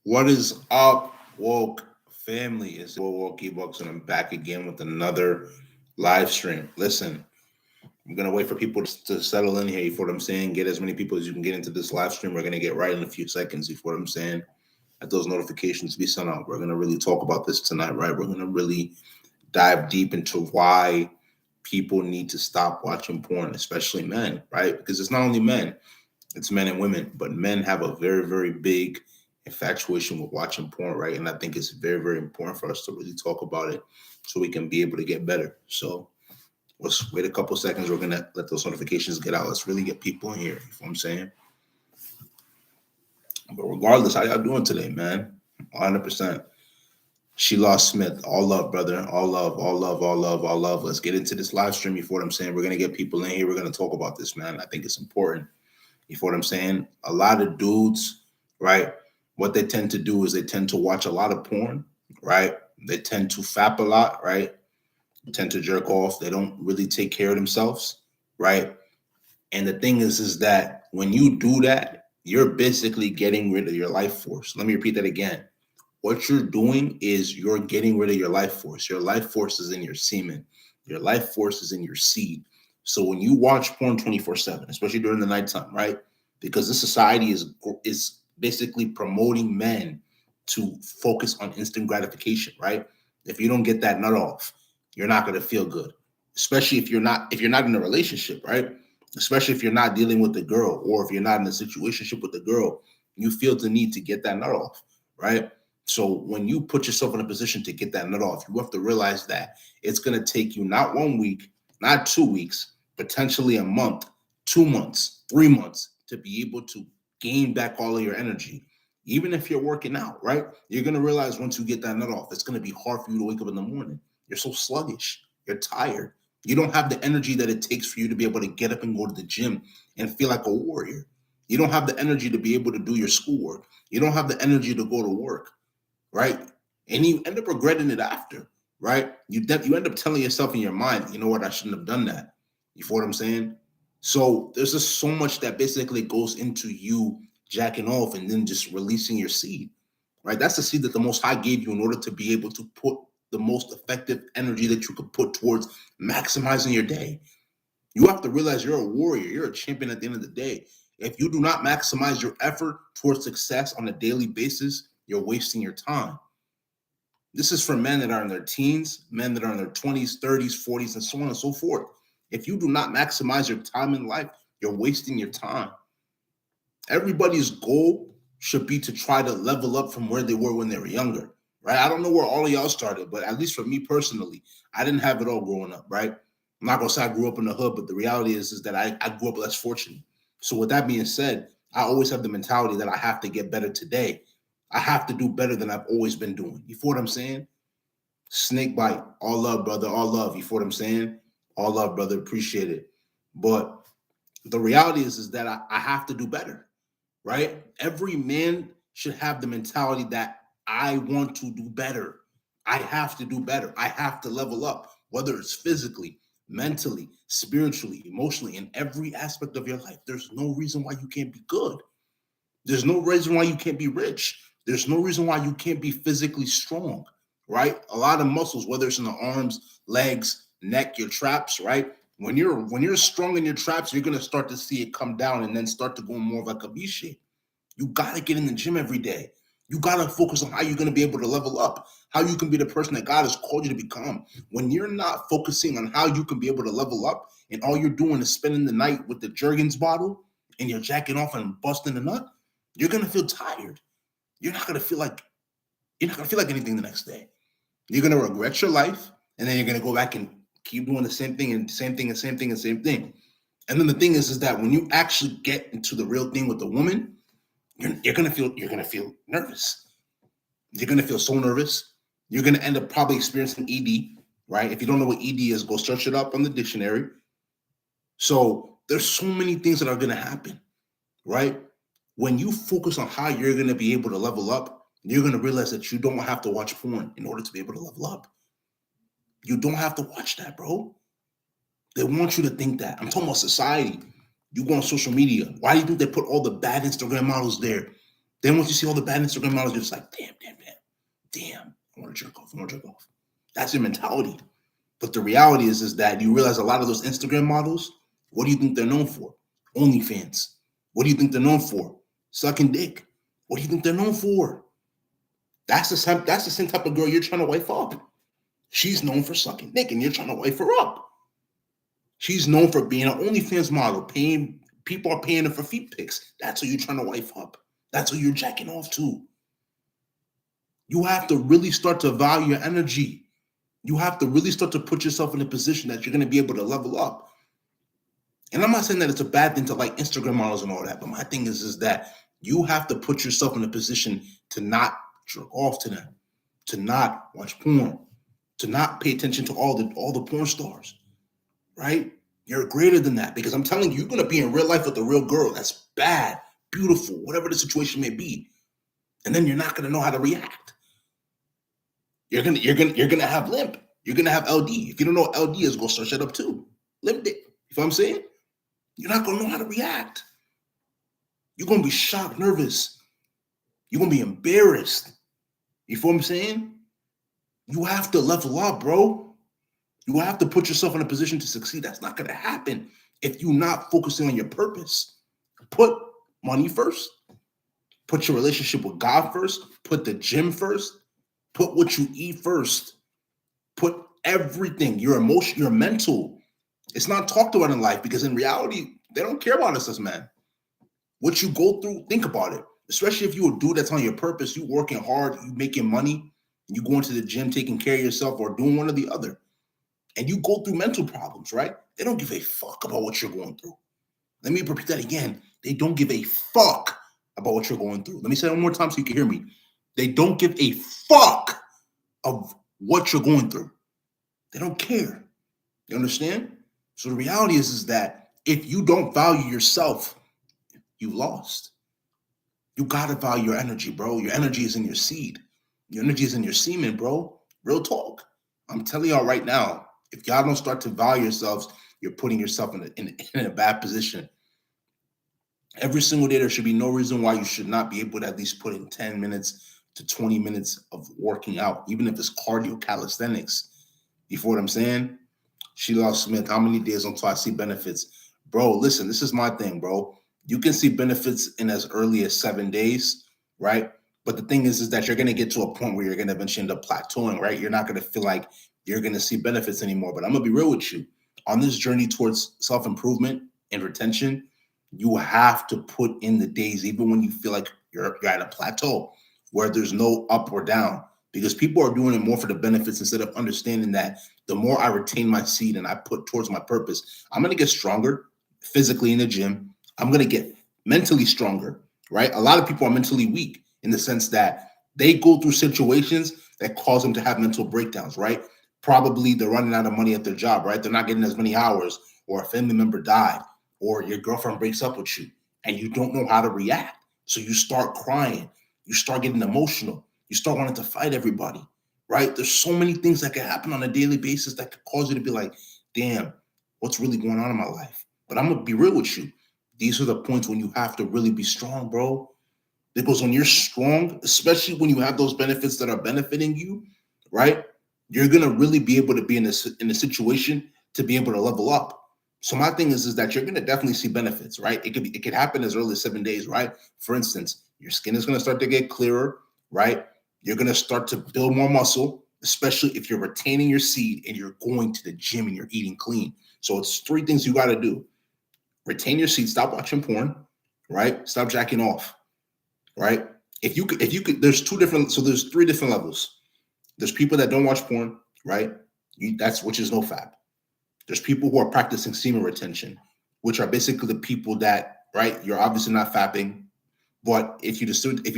What is up, woke family? It's your Wokey Bucks, and I'm back again with another live stream. Listen, I'm gonna wait for people to settle in here. You feel what I'm saying? Get as many people as you can get into this live stream. We're gonna get right in a few seconds. You feel what I'm saying? Let those notifications be sent out. We're gonna really talk about this tonight, right? We're gonna really dive deep into why people need to stop watching porn, especially men, right? Because it's not only men, it's men and women, but men have a very, very big infatuation with watching porn, right? And I think it's very, very important for us to really talk about it so we can be able to get better. So let's wait a couple seconds. We're gonna let those notifications get out. Let's really get people in here. You know what I'm saying? But regardless, how y'all doing today, man? 100%. She lost Smith. All love, brother. All love, all love, all love, all love. Let's get into this live stream. You feel what I'm saying? We're gonna get people in here. We're gonna talk about this, man. I think it's important. You feel what I'm saying? A lot of dudes, right? What they tend to do is they tend to watch a lot of porn, right? They tend to fap a lot, right? They tend to jerk off. They don't really take care of themselves, right? And the thing is that when you do that, you're basically getting rid of your life force. Let me repeat that again. What you're doing is you're getting rid of your life force. Your life force is in your semen. Your life force is in your seed. So when you watch porn 24/7, especially during the nighttime, right? Because this society is basically promoting men to focus on instant gratification, right? If you don't get that nut off, you're not going to feel good. Especially if you're not in a relationship, right? Especially if you're not dealing with the girl or if you're not in a situationship with the girl, you feel the need to get that nut off, right? So when you put yourself in a position to get that nut off, you have to realize that it's going to take you not 1 week, not 2 weeks, potentially a month, 2 months, 3 months to be able to gain back all of your energy. Even if you're working out, right? You're going to realize once you get that nut off, it's going to be hard for you to wake up in the morning. You're so sluggish. You're tired. You don't have the energy that it takes for you to be able to get up and go to the gym and feel like a warrior. You don't have the energy to be able to do your schoolwork. You don't have the energy to go to work, right? And you end up regretting it after, right? You end up telling yourself in your mind, you know what, I shouldn't have done that. You feel what I'm saying? So there's just so much that basically goes into you jacking off and then just releasing your seed, right? That's the seed that the Most High gave you in order to be able to put the most effective energy that you could put towards maximizing your day. You have to realize you're a warrior, you're a champion at the end of the day. If you do not maximize your effort towards success on a daily basis, you're wasting your time. This is for men that are in their teens, men that are in their 20s, 30s, 40s, and so on and so forth. If you do not maximize your time in life, you're wasting your time. Everybody's goal should be to try to level up from where they were when they were younger, right? I don't know where all of y'all started, but at least for me personally, I didn't have it all growing up, right? I'm not gonna say I grew up in the hood, but the reality is that I grew up less fortunate. So with that being said, I always have the mentality that I have to get better today. I have to do better than I've always been doing. You feel what I'm saying? Snake bite, all love, brother, all love. You feel what I'm saying? All love, brother. Appreciate it. But the reality is that I have to do better, right? Every man should have the mentality that I want to do better. I have to do better. I have to level up, whether it's physically, mentally, spiritually, emotionally, in every aspect of your life. There's no reason why you can't be good. There's no reason why you can't be rich. There's no reason why you can't be physically strong, right? A lot of muscles, whether it's in the arms, legs, neck, your traps, right? When you're strong in your traps, you're gonna start to see it come down and then start to go more of like a V shape. You got to get in the gym every day. You got to focus on how you're going to be able to level up, how you can be the person that God has called you to become. When you're not focusing on how you can be able to level up and all you're doing is spending the night with the Jergens bottle and you're jacking off and busting a nut, you're going to feel tired. You're not going to feel like anything the next day. You're going to regret your life and then you're going to go back and keep doing the same thing and same thing and same thing and same thing. And then the thing is that when you actually get into the real thing with the woman, you're gonna feel nervous. You're gonna feel so nervous. You're gonna end up probably experiencing ED, right? If you don't know what ED is, go search it up on the dictionary. So there's so many things that are gonna happen, right? When you focus on how you're gonna be able to level up, you're gonna realize that you don't have to watch porn in order to be able to level up. You don't have to watch that, bro. They want you to think that. I'm talking about society. You go on social media. Why do you think they put all the bad Instagram models there? Then once you see all the bad Instagram models, you're just like, damn, I want to jerk off. That's your mentality. But the reality is that you realize a lot of those Instagram models, what do you think they're known for? OnlyFans. What do you think they're known for? Sucking dick. What do you think they're known for? That's the same type of girl you're trying to wife up. She's known for sucking dick, and you're trying to wife her up. She's known for being an OnlyFans model. People are paying her for feet pics. That's who you're trying to wife up. That's who you're jacking off to. You have to really start to value your energy. You have to really start to put yourself in a position that you're going to be able to level up. And I'm not saying that it's a bad thing to like Instagram models and all that, but my thing is that you have to put yourself in a position to not jerk off to them, to not watch porn, to not pay attention to all the porn stars, right? You're greater than that, because I'm telling you, you're going to be in real life with a real girl that's bad, beautiful, whatever the situation may be. And then you're not going to know how to react. You're gonna have limp. You're gonna have LD. If you don't know what LD is, go search that up too. Limp dick. You know what I'm saying? You're not gonna know how to react. You're gonna be shocked, nervous. You're gonna be embarrassed. You feel what I'm saying? You have to level up, bro. You have to put yourself in a position to succeed. That's not gonna happen if you're not focusing on your purpose. Put money first. Put your relationship with God first. Put the gym first. Put what you eat first. Put everything, your emotion, your mental. It's not talked about in life, because in reality, they don't care about us as men. What you go through, think about it. Especially if you're a dude that's on your purpose, you working hard, you making money, you going to the gym, taking care of yourself, or doing one or the other. And you go through mental problems, right? They don't give a fuck about what you're going through. Let me repeat that again. They don't give a fuck about what you're going through. Let me say it one more time so you can hear me. They don't give a fuck of what you're going through. They don't care. You understand? So the reality is that if you don't value yourself, you lost. You gotta value your energy, bro. Your energy is in your seed. Your energy is in your semen, bro. Real talk. I'm telling y'all right now, if y'all don't start to value yourselves, you're putting yourself in a bad position. Every single day, there should be no reason why you should not be able to at least put in 10 minutes to 20 minutes of working out, even if it's cardio calisthenics. You feel what I'm saying? Sheila Smith, how many days until I see benefits? Bro, listen, this is my thing, bro. You can see benefits in as early as 7 days, right? But the thing is that you're going to get to a point where you're going to eventually end up plateauing, right? You're not going to feel like you're going to see benefits anymore. But I'm going to be real with you. On this journey towards self-improvement and retention, you have to put in the days, even when you feel like you're at a plateau, where there's no up or down, because people are doing it more for the benefits instead of understanding that the more I retain my seed and I put towards my purpose, I'm going to get stronger physically in the gym. I'm going to get mentally stronger, right? A lot of people are mentally weak in the sense that they go through situations that cause them to have mental breakdowns, right? Probably they're running out of money at their job, right? They're not getting as many hours, or a family member died, or your girlfriend breaks up with you and you don't know how to react. So you start crying. You start getting emotional. You start wanting to fight everybody, right? There's so many things that can happen on a daily basis that could cause you to be like, damn, what's really going on in my life? But I'm going to be real with you. These are the points when you have to really be strong, bro. Because when you're strong, especially when you have those benefits that are benefiting you, right? You're going to really be able to be in a situation to be able to level up. So my thing is that you're going to definitely see benefits, right? It could happen as early as 7 days, right? For instance, your skin is going to start to get clearer, right? You're going to start to build more muscle, especially if you're retaining your seed and you're going to the gym and you're eating clean. So it's 3 things you got to do. Retain your seed, stop watching porn, right? Stop jacking off, right? If you could, there's 3 different levels. There's people that don't watch porn, right? Which is NoFap. There's people who are practicing semen retention, which are basically the people that, right? You're obviously not fapping, but if you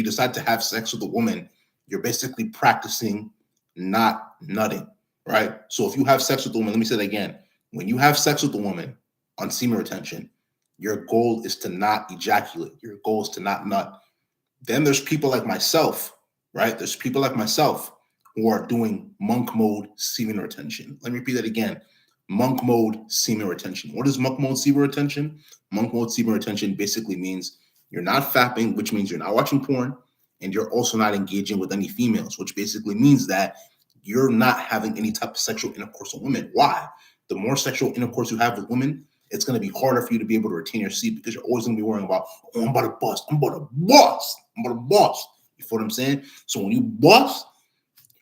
decide to have sex with a woman, you're basically practicing not nutting, right? So if you have sex with a woman, let me say that again. When you have sex with a woman on semen retention, your goal is to not ejaculate. Your goal is to not nut. Then there's people like myself, right? There's people like myself who are doing monk mode semen retention. Let me repeat that again. Monk mode semen retention. What is monk mode semen retention? Monk mode semen retention basically means You're not fapping, which means you're not watching porn, and you're also not engaging with any females, which basically means that you're not having any type of sexual intercourse with women. Why? The more sexual intercourse you have with women, it's going to be harder for you to be able to retain your seat because you're always going to be worrying about, oh, I'm about to bust. I'm about to bust. I'm about to bust. You feel what I'm saying? So when you bust,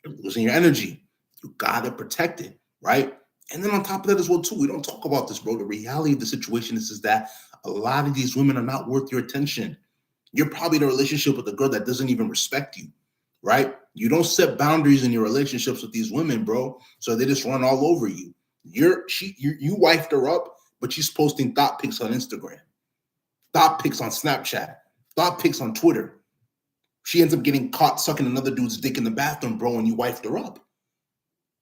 you're losing your energy. You got to protect it, right? And then on top of that as well, too, we don't talk about this, bro. The reality of the situation is that a lot of these women are not worth your attention. You're probably in a relationship with a girl that doesn't even respect you, right? You don't set boundaries in your relationships with these women, bro. So they just run all over you. You wifed her up, but she's posting thought pics on Instagram, thought pics on Snapchat, thought pics on Twitter. She ends up getting caught sucking another dude's dick in the bathroom, bro, and you wifed her up.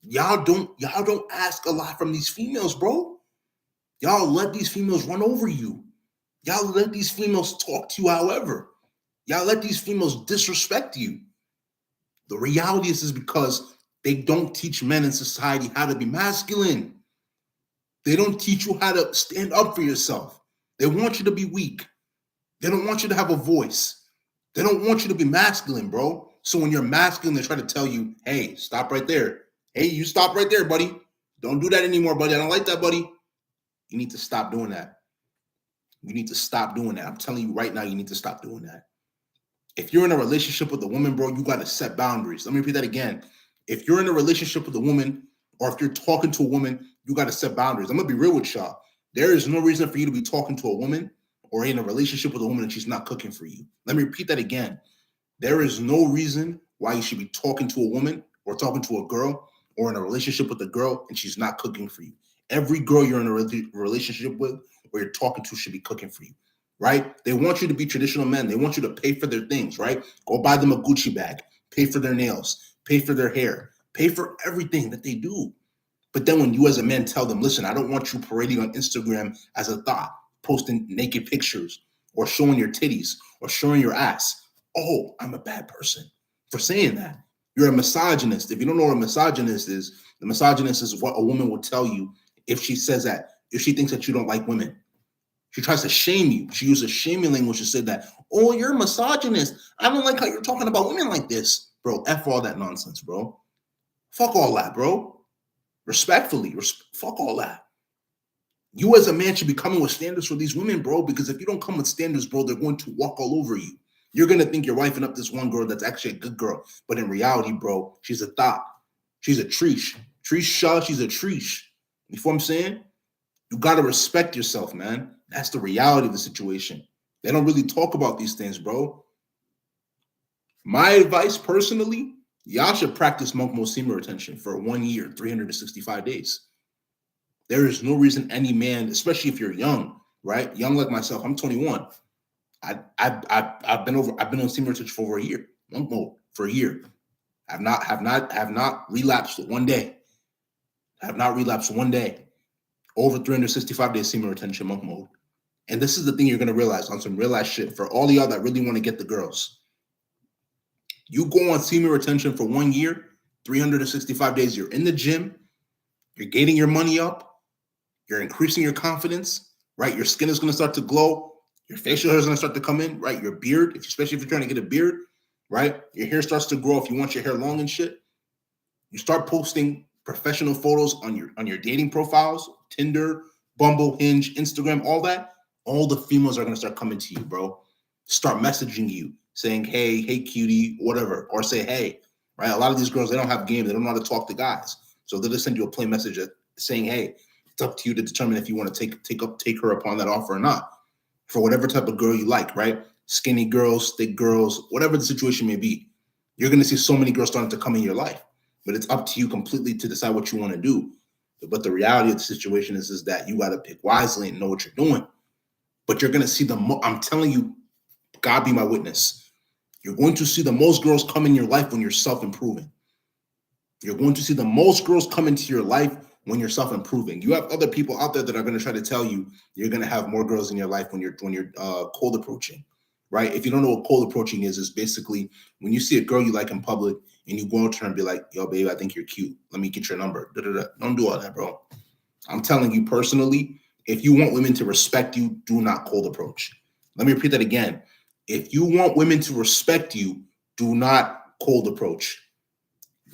Y'all don't ask a lot from these females, bro. Y'all let these females run over you. Y'all let these females talk to you however. Y'all let these females disrespect you. The reality is because they don't teach men in society how to be masculine. They don't teach you how to stand up for yourself. They want you to be weak. They don't want you to have a voice. They don't want you to be masculine, bro. So when you're masculine, they try to tell you, hey, stop right there. Hey, you stop right there, buddy. Don't do that anymore, buddy. I don't like that, buddy. You need to stop doing that. You need to stop doing that. I'm telling you right now, you need to stop doing that. If you're in a relationship with a woman, bro, you got to set boundaries. Let me repeat that again. If you're in a relationship with a woman, or if you're talking to a woman, you got to set boundaries. I'm going to be real with y'all. There is no reason for you to be talking to a woman or in a relationship with a woman and she's not cooking for you. Let me repeat that again. There is no reason why you should be talking to a woman or talking to a girl or in a relationship with a girl and she's not cooking for you. Every girl you're in a relationship with or you're talking to should be cooking for you, right? They want you to be traditional men. They want you to pay for their things, right? Go buy them a Gucci bag, pay for their nails, pay for their hair, pay for everything that they do. But then when you as a man tell them, listen, I don't want you parading on Instagram as a thought, posting naked pictures or showing your titties or showing your ass. Oh, I'm a bad person for saying that. You're a misogynist. If you don't know what a misogynist is, the misogynist is what a woman will tell you if she says that, if she thinks that you don't like women. She tries to shame you. She uses shaming language to say that, oh, you're a misogynist. I don't like how you're talking about women like this. Bro, F all that nonsense, bro. Fuck all that, bro. Respectfully, fuck all that. You as a man should be coming with standards for these women, bro, because if you don't come with standards, bro, they're going to walk all over you. You're going to think you're wifing up this one girl that's actually a good girl. But in reality, bro, she's a thought. She's a treesh. Treesh Shaw, she's a treesh. You know what I'm saying? You got to respect yourself, man. That's the reality of the situation. They don't really talk about these things, bro. My advice personally, y'all should practice monk mode semen retention for 1 year, 365 days. There is no reason any man, especially if you're young, right? Young like myself, I'm 21. I've been on semen retention for over a year, monk mode for a year. Have not relapsed one day. Have not relapsed one day. Over 365 days semen retention monk mode. And this is the thing you're gonna realize on some real life shit for all of y'all that really want to get the girls. You go on semen retention for 1 year, 365 days. You're in the gym, you're getting your money up, you're increasing your confidence, right? Your skin is gonna start to glow, your facial hair is gonna start to come in, right? Your beard, especially if you're trying to get a beard, right? Your hair starts to grow if you want your hair long and shit. You start posting professional photos on your dating profiles, Tinder, Bumble, Hinge, Instagram, all that. All the females are gonna start coming to you, bro. Start messaging you, saying, hey cutie, whatever, or say, hey, right? A lot of these girls, they don't have game, they don't know how to talk to guys. So they'll just send you a plain message saying, hey, it's up to you to determine if you want to take her upon that offer or not. For whatever type of girl you like, right? Skinny girls, thick girls, whatever the situation may be. You're gonna see so many girls starting to come in your life. But it's up to you completely to decide what you want to do. But the reality of the situation is that you got to pick wisely and know what you're doing. But you're going to see I'm telling you, God be my witness. You're going to see the most girls come in your life when you're self-improving. You're going to see the most girls come into your life when you're self-improving. You have other people out there that are going to try to tell you you're going to have more girls in your life when you're cold approaching, right? If you don't know what cold approaching is basically when you see a girl you like in public and you go up to her and be like, yo, babe, I think you're cute. Let me get your number. Don't do all that, bro. I'm telling you personally, if you want women to respect you, do not cold approach. Let me repeat that again. If you want women to respect you, do not cold approach.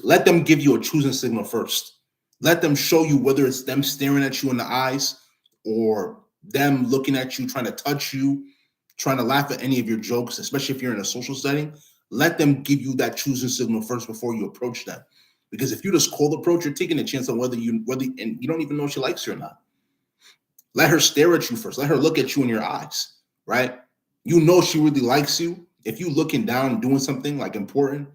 Let them give you a choosing signal first. Let them show you whether it's them staring at you in the eyes or them looking at you, trying to touch you, trying to laugh at any of your jokes, especially if you're in a social setting. Let them give you that choosing signal first before you approach them. Because if you just cold approach, you're taking a chance on whether and you don't even know if she likes you or not. Let her stare at you first. Let her look at you in your eyes, right? You know she really likes you. If you looking down doing something like important,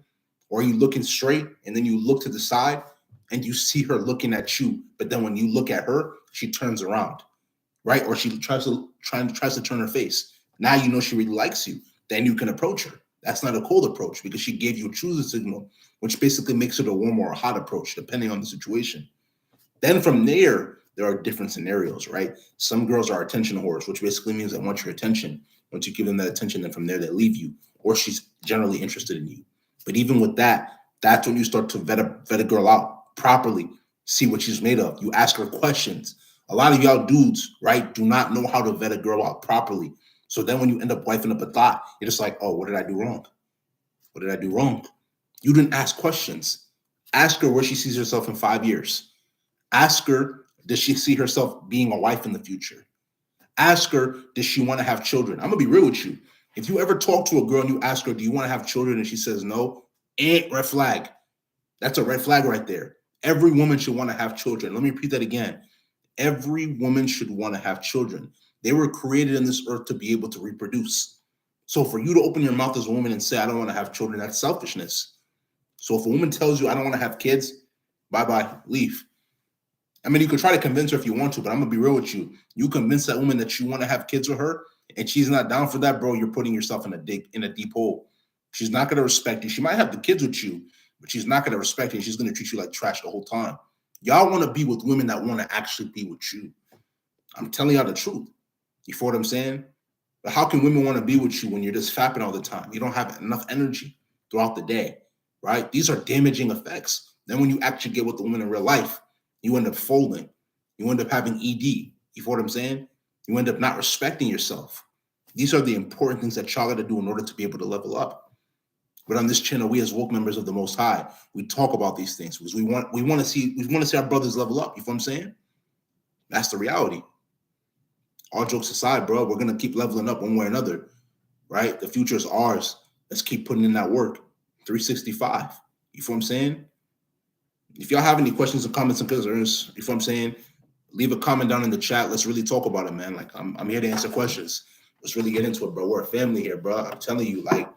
or you looking straight and then you look to the side and you see her looking at you, but then when you look at her, she turns around, right? Or she tries to turn her face. Now you know she really likes you. Then you can approach her. That's not a cold approach because she gave you a choosing signal, which basically makes it a warm or a hot approach, depending on the situation. Then from there are different scenarios, right? Some girls are attention whores, which basically means they want your attention. Once you give them that attention, then from there they leave you, or she's generally interested in you. But even with that, that's when you start to vet a girl out properly, see what she's made of. You ask her questions. A lot of y'all dudes, right, do not know how to vet a girl out properly. So then when you end up wifing up a thought, you're just like, oh, what did I do wrong? What did I do wrong? You didn't ask questions. Ask her where she sees herself in 5 years. Ask her, does she see herself being a wife in the future? Ask her, does she want to have children? I'm going to be real with you. If you ever talk to a girl and you ask her, do you want to have children? And she says no, red flag. That's a red flag right there. Every woman should want to have children. Let me repeat that again. Every woman should want to have children. They were created in this earth to be able to reproduce. So for you to open your mouth as a woman and say, I don't want to have children, that's selfishness. So if a woman tells you, I don't want to have kids, bye-bye, leave. I mean, you could try to convince her if you want to, but I'm going to be real with you. You convince that woman that you want to have kids with her, and she's not down for that, bro, you're putting yourself in a deep hole. She's not going to respect you. She might have the kids with you, but she's not going to respect you. She's going to treat you like trash the whole time. Y'all want to be with women that want to actually be with you. I'm telling y'all the truth. You feel what I'm saying? But how can women want to be with you when you're just fapping all the time? You don't have enough energy throughout the day, right? These are damaging effects. Then when you actually get with the woman in real life, you end up folding. You end up having ED. You feel what I'm saying? You end up not respecting yourself. These are the important things that y'all got to do in order to be able to level up. But on this channel, we as woke members of the Most High, we talk about these things because we want to see our brothers level up. You feel what I'm saying? That's the reality. All jokes aside, bro, we're gonna keep leveling up one way or another, right? The future is ours. Let's keep putting in that work. 365. You feel what I'm saying? If y'all have any questions or comments and concerns, you feel what I'm saying? Leave a comment down in the chat. Let's really talk about it, man. Like I'm here to answer questions. Let's really get into it, bro. We're a family here, bro. I'm telling you, like,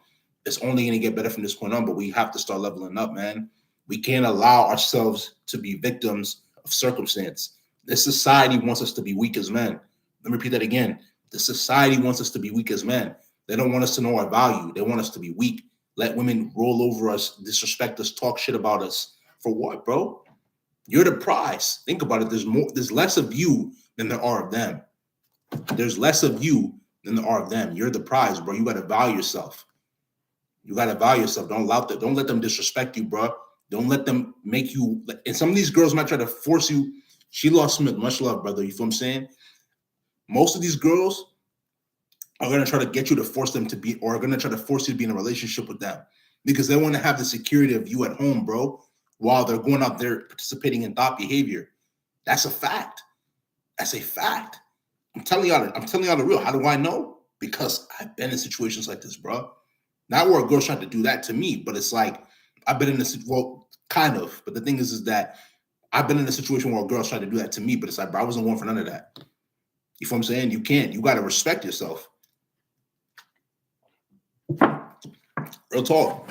it's only gonna get better from this point on, but we have to start leveling up, man. We can't allow ourselves to be victims of circumstance. This society wants us to be weak as men. Let me repeat that again. The society wants us to be weak as men. They don't want us to know our value. They want us to be weak. Let women roll over us, disrespect us, talk shit about us. For what, bro? You're the prize. Think about it. There's less of you than there are of them. There's less of you than there are of them. You're the prize, bro. You got to value yourself. You got to value yourself. Don't let them disrespect you, bro. Don't let them make you. And some of these girls might try to force you. She lost Smith. Much love, brother. You feel what I'm saying? Most of these girls are going to try to get you to force them to be, or are going to try to force you to be in a relationship with them because they want to have the security of you at home, bro, while they're going out there participating in thought behavior. That's a fact. That's a fact. I'm telling y'all the real. How do I know? Because I've been in situations like this, bro. Not where a girl's trying to do that to me, but it's like I've been in this, well, kind of. But the thing is that I've been in a situation where a girl's trying to do that to me, but it's like, bro, I wasn't going for none of that. You feel what I'm saying? You can't. You got to respect yourself. Real talk.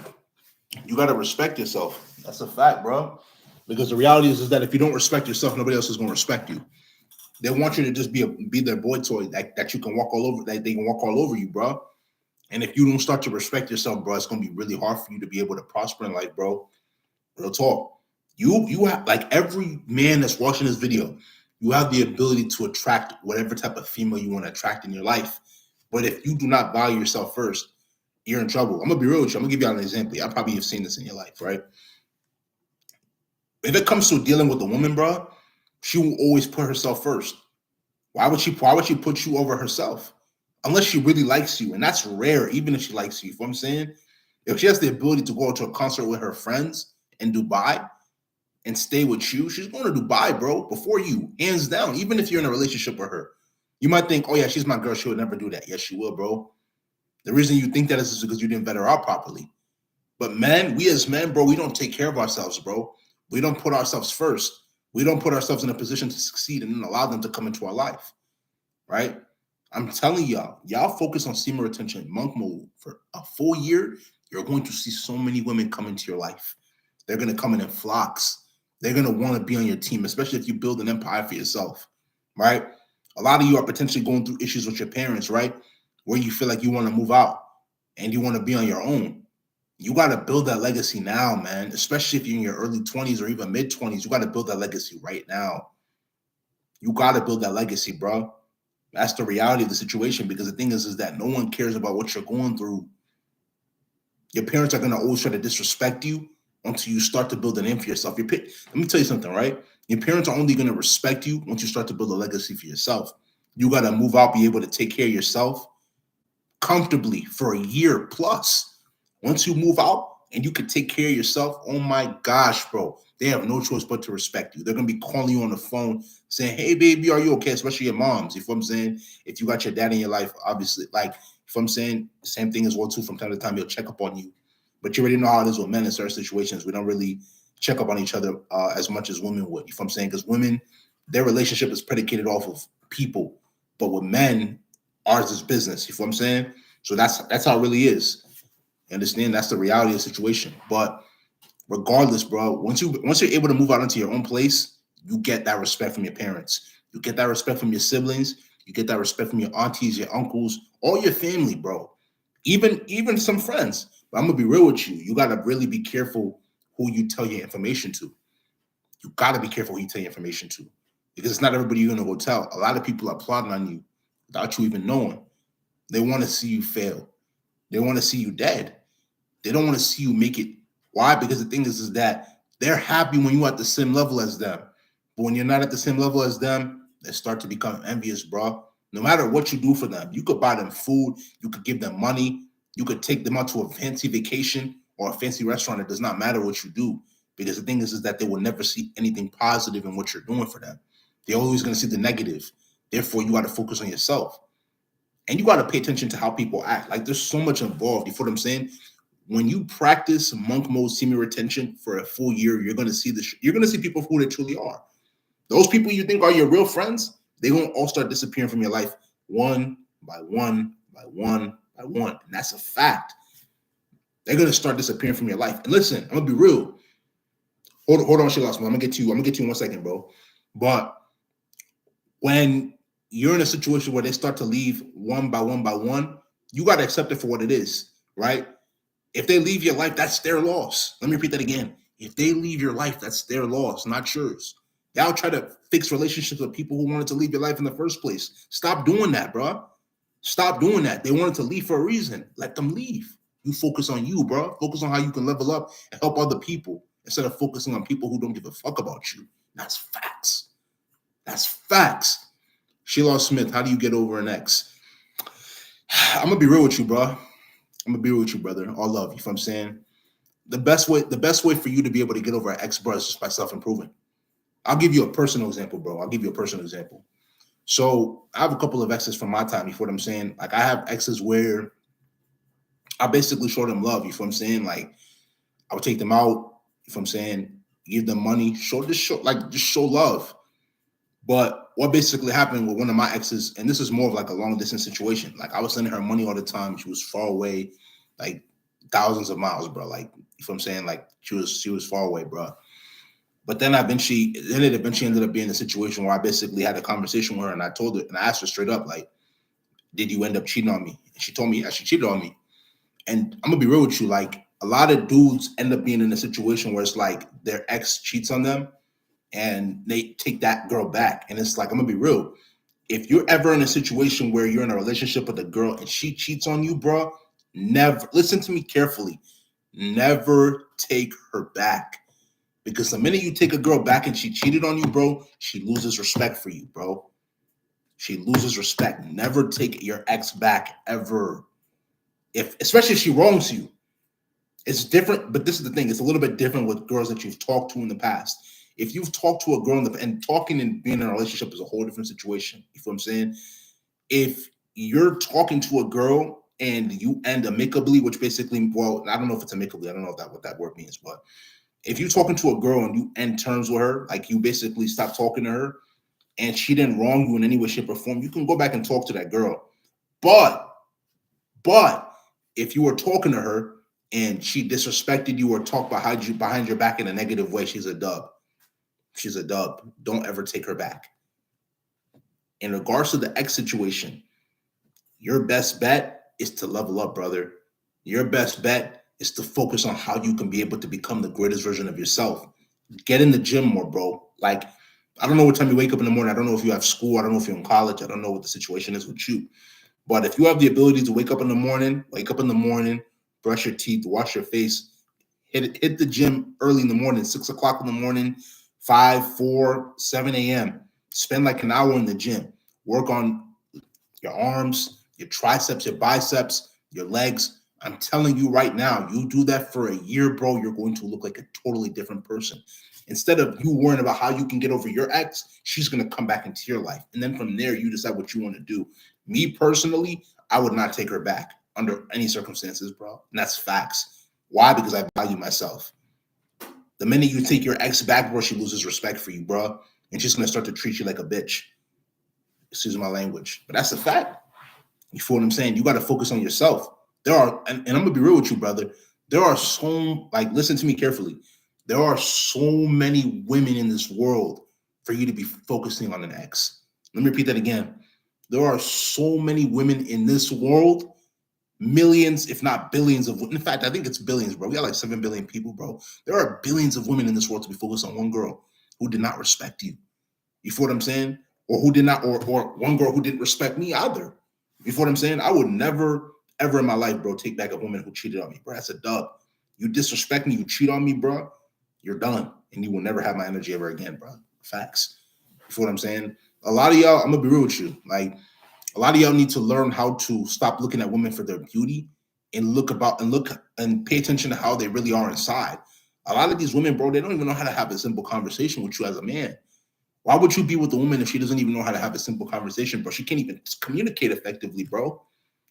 You got to respect yourself. That's a fact, bro. Because the reality is that if you don't respect yourself, nobody else is going to respect you. They want you to just be their boy toy that you can walk all over, that they can walk all over you, bro. And if you don't start to respect yourself, bro, it's going to be really hard for you to be able to prosper in life, bro. Real talk. You have, like, every man that's watching this video, you have the ability to attract whatever type of female you want to attract in your life. But if you do not value yourself first, you're in trouble. I'm going to be real with you. I'm going to give you an example. I probably have seen this in your life, right? If it comes to dealing with a woman, bro, she will always put herself first. Why would she put you over herself? unless she really likes you, and that's rare, even if she likes you. You know what I'm saying? If she has the ability to go to a concert with her friends in Dubai and stay with you, she's going to Dubai, bro, before you, hands down, even if you're in a relationship with her. You might think, oh, yeah, she's my girl. She would never do that. Yes, she will, bro. The reason you think that is because you didn't vet her out properly. But men, we as men, bro, we don't take care of ourselves, bro. We don't put ourselves first. We don't put ourselves in a position to succeed and then allow them to come into our life, right? I'm telling y'all focus on semen retention monk mode for a full year. You're going to see so many women come into your life. They're going to come in flocks. They're going to want to be on your team, especially if you build an empire for yourself, right? A lot of you are potentially going through issues with your parents, right? Where you feel like you want to move out and you want to be on your own. You got to build that legacy now, man, especially if you're in your early 20s or even mid 20s. You got to build that legacy right now. You got to build that legacy, bro. That's the reality of the situation, because the thing is that no one cares about what you're going through. Your parents are going to always try to disrespect you until you start to build an name for yourself. Let me tell you something, right? Your parents are only going to respect you once you start to build a legacy for yourself. You got to move out, be able to take care of yourself comfortably for a year plus. Once you move out and you can take care of yourself, oh my gosh, bro, they have no choice but to respect you. They're going to be calling you on the phone saying, hey, baby, are you okay? Especially your moms. You know what I'm saying? If you got your dad in your life, obviously, like, if I'm saying the same thing as well, too, from time to time, he'll check up on you. But you already know how it is with men in certain situations. We don't really check up on each other as much as women would. You know what I'm saying? Because women, their relationship is predicated off of people. But with men, ours is business. You know what I'm saying? So that's how it really is. You understand? That's the reality of the situation. But regardless, bro, once you're able to move out into your own place, you get that respect from your parents. You get that respect from your siblings. You get that respect from your aunties, your uncles, all your family, bro. Even some friends. But I'm gonna be real with you. You gotta really be careful who you tell your information to. You gotta be careful who you tell your information to, because it's not everybody you're gonna go tell. A lot of people are plotting on you without you even knowing. They want to see you fail. They want to see you dead. They don't want to see you make it. Why? Because the thing is that they're happy when you're at the same level as them. But when you're not at the same level as them, they start to become envious, bro. No matter what you do for them, you could buy them food, you could give them money, you could take them out to a fancy vacation or a fancy restaurant. It does not matter what you do, because the thing is that they will never see anything positive in what you're doing for them. They're always going to see the negative. Therefore, you got to focus on yourself. And you got to pay attention to how people act. Like, there's so much involved. You feel what I'm saying? When you practice monk mode semen retention for a full year, you're going to see you're going to see people for who they truly are. Those people you think are your real friends, they're going to all start disappearing from your life one by one by one by one. And that's a fact. They're going to start disappearing from your life. And listen, I'm going to be real. Hold on, Shilas. I'm going to get to you. I'm going to get to you in 1 second, bro. But when you're in a situation where they start to leave one by one by one, you got to accept it for what it is, right? If they leave your life, that's their loss. Let me repeat that again. If they leave your life, that's their loss, not yours. Y'all try to fix relationships with people who wanted to leave your life in the first place. Stop doing that, bro. Stop doing that. They wanted to leave for a reason. Let them leave. You focus on you, bro. Focus on how you can level up and help other people instead of focusing on people who don't give a fuck about you. That's facts. That's facts. Sheila Smith, how do you get over an ex? I'm gonna be real with you, bro. I'm gonna be real with you, brother. All love. You know what I'm saying? The best way for you to be able to get over an ex, bro, is just by self-improving. I'll give you a personal example, bro. So I have a couple of exes from my time. You know what I'm saying? Like, I have exes where I basically show them love. You know what I'm saying? Like, I would take them out. You know what I'm saying? Give them money. Just show love. But what basically happened with one of my exes, and this is more of like a long distance situation. Like, I was sending her money all the time. She was far away, like thousands of miles, bro. Like, you know what I'm saying? Like, she was far away, bro. But then it eventually ended up being a situation where I basically had a conversation with her, and I told her, and I asked her straight up, like, did you end up cheating on me? And she told me, yeah, she cheated on me. And I'm gonna be real with you, like, a lot of dudes end up being in a situation where it's like their ex cheats on them and they take that girl back. And it's like, I'm gonna be real. If you're ever in a situation where you're in a relationship with a girl and she cheats on you, bro, never, listen to me carefully, never take her back. Because the minute you take a girl back and she cheated on you, bro, she loses respect for you, bro. She loses respect. Never take your ex back ever. Especially if she wrongs you. It's different, but this is the thing. It's a little bit different with girls that you've talked to in the past. If you've talked to a girl and talking and being in a relationship is a whole different situation. You feel what I'm saying? If you're talking to a girl and you end amicably, which basically, well, I don't know if it's amicably. I don't know what that word means, but if you're talking to a girl and you end terms with her, like you basically stop talking to her and she didn't wrong you in any way, shape, or form, you can go back and talk to that girl. But if you were talking to her and she disrespected you or talked behind your back in a negative way, she's a dub. She's a dub. Don't ever take her back. In regards to the ex situation, your best bet is to level up, brother. Your best bet is to focus on how you can be able to become the greatest version of yourself. Get in the gym more, bro. Like, I don't know what time you wake up in the morning. I don't know if you have school. I don't know if you're in college. I don't know what the situation is with you. But if you have the ability to wake up in the morning, brush your teeth, wash your face, hit the gym early in the morning, 6 o'clock in the morning, 5, 4, 7 a.m. Spend like an hour in the gym. Work on your arms, your triceps, your biceps, your legs. I'm telling you right now, you do that for a year, bro, you're going to look like a totally different person. Instead of you worrying about how you can get over your ex, she's going to come back into your life. And then from there, you decide what you want to do. Me personally, I would not take her back under any circumstances, bro. And that's facts. Why? Because I value myself. The minute you take your ex back, bro, she loses respect for you, bro. And she's going to start to treat you like a bitch. Excuse my language. But that's a fact. You feel what I'm saying? You got to focus on yourself. There are, and I'm going to be real with you, brother. There are listen to me carefully. There are so many women in this world for you to be focusing on an ex. Let me repeat that again. There are so many women in this world, millions, if not billions of, in fact, I think it's billions, bro. We got like 7 billion people, bro. There are billions of women in this world to be focused on one girl who did not respect you. You feel what I'm saying? Or who did not, or one girl who didn't respect me either. You feel what I'm saying? I would never, ever in my life, bro, take back a woman who cheated on me, bro. That's a dub. You disrespect me, you cheat on me, bro, you're done. And you will never have my energy ever again, bro. Facts. You feel what I'm saying? A lot of y'all, I'm going to be real with you. Like, a lot of y'all need to learn how to stop looking at women for their beauty and look and pay attention to how they really are inside. A lot of these women, bro, they don't even know how to have a simple conversation with you as a man. Why would you be with a woman if she doesn't even know how to have a simple conversation, bro? She can't even communicate effectively, bro.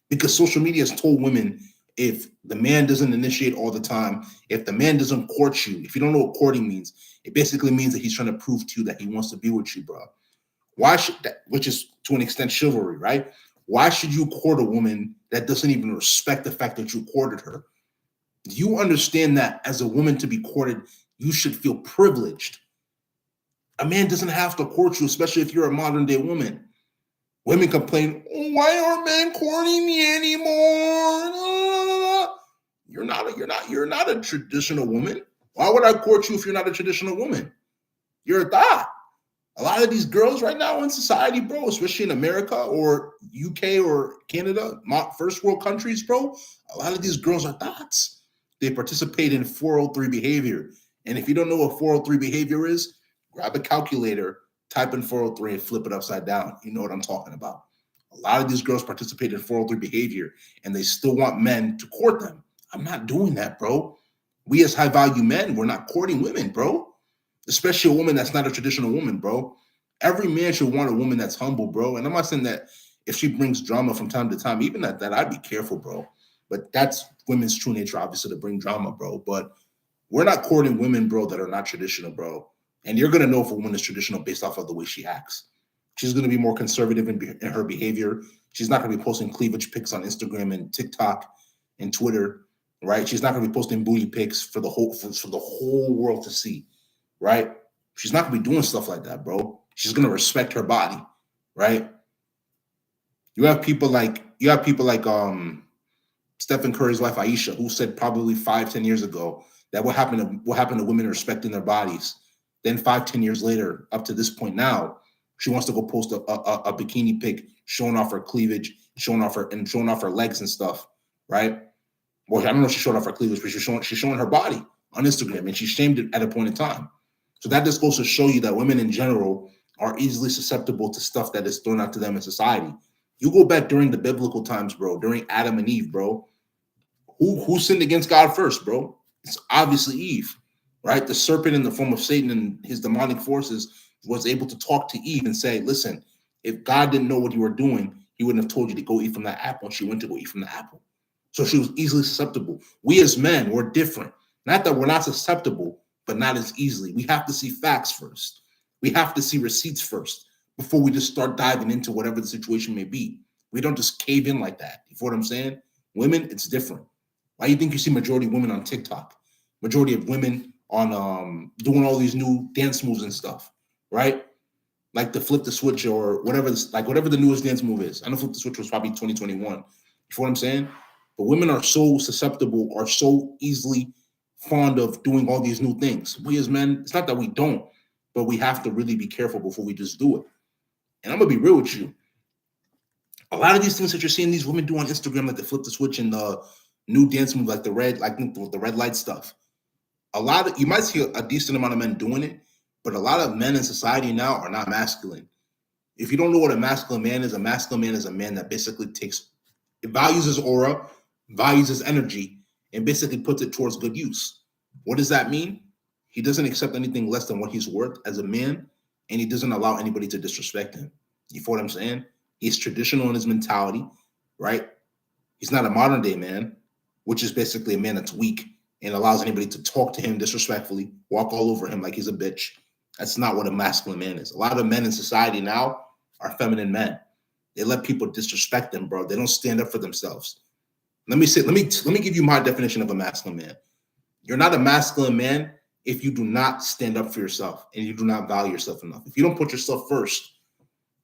Because social media has told women, if the man doesn't initiate all the time, if the man doesn't court you, if you don't know what courting means, it basically means that he's trying to prove to you that he wants to be with you, bro. Why should that, which is to an extent chivalry, right? Why should you court a woman that doesn't even respect the fact that you courted her? You understand that as a woman to be courted, you should feel privileged. A man doesn't have to court you, especially if you're a modern day woman. Women complain, oh, why aren't men courting me anymore? You're not a traditional woman. Why would I court you if you're not a traditional woman? You're a thought. A lot of these girls right now in society, bro, especially in America or UK or Canada, first world countries, bro, a lot of these girls are thoughts. They participate in 403 behavior. And if you don't know what 403 behavior is, grab a calculator, type in 403 and flip it upside down. You know what I'm talking about. A lot of these girls participate in 403 behavior and they still want men to court them. I'm not doing that, bro. We as high value men, we're not courting women, bro. Especially a woman that's not a traditional woman, bro. Every man should want a woman that's humble, bro. And I'm not saying that if she brings drama from time to time, even that I'd be careful, bro. But that's women's true nature, obviously, to bring drama, bro. But we're not courting women, bro, that are not traditional, bro. And you're going to know if a woman is traditional based off of the way she acts. She's going to be more conservative in her behavior. She's not going to be posting cleavage pics on Instagram and TikTok and Twitter, right? She's not going to be posting booty pics for the whole world to see, right? She's not going to be doing stuff like that, bro. She's going to respect her body, right? You have people like Stephen Curry's wife, Aisha, who said probably 5-10 years ago that what happened to women respecting their bodies. Then 5-10 years later, up to this point now, she wants to go post a bikini pic showing off her cleavage, showing off her legs and stuff, right? Well, I don't know if she showed off her cleavage, but she's showing her body on Instagram, and she shamed it at a point in time. So that just goes to show you that women in general are easily susceptible to stuff that is thrown out to them in society. You go back during the biblical times, bro, during Adam and Eve, bro. Who sinned against God first, bro? It's obviously Eve, right? The serpent in the form of Satan and his demonic forces was able to talk to Eve and say, listen, if God didn't know what you were doing, he wouldn't have told you to go eat from that apple. And she went to go eat from the apple. So she was easily susceptible. We as men, we're different. Not that we're not susceptible, but not as easily. We have to see facts first. We have to see receipts first before we just start diving into whatever the situation may be. We don't just cave in like that. You know what I'm saying? Women, it's different. Why do you think you see majority of women on TikTok? Majority of women on doing all these new dance moves and stuff, right? Like the flip the switch or whatever, whatever the newest dance move is. I know flip the switch was probably 2021. You know what I'm saying? But women are so susceptible, are so easily fond of doing all these new things. We as men, it's not that we don't, but we have to really be careful before we just do it. And I'm gonna be real with you. A lot of these things that you're seeing these women do on Instagram, like the flip the switch and the new dance move, like the red light stuff. You might see a decent amount of men doing it, but a lot of men in society now are not masculine. If you don't know what a masculine man is a man that basically values his aura, values his energy, and basically puts it towards good use. What does that mean? He doesn't accept anything less than what he's worth as a man, and he doesn't allow anybody to disrespect him. You feel what I'm saying? He's traditional in his mentality, right? He's not a modern day man, which is basically a man that's weak and allows anybody to talk to him disrespectfully, walk all over him like he's a bitch. That's not what a masculine man is. A lot of men in society now are feminine men. They let people disrespect them, bro. They don't stand up for themselves. Let me give you my definition of a masculine man. You're not a masculine man if you do not stand up for yourself and you do not value yourself enough. If you don't put yourself first,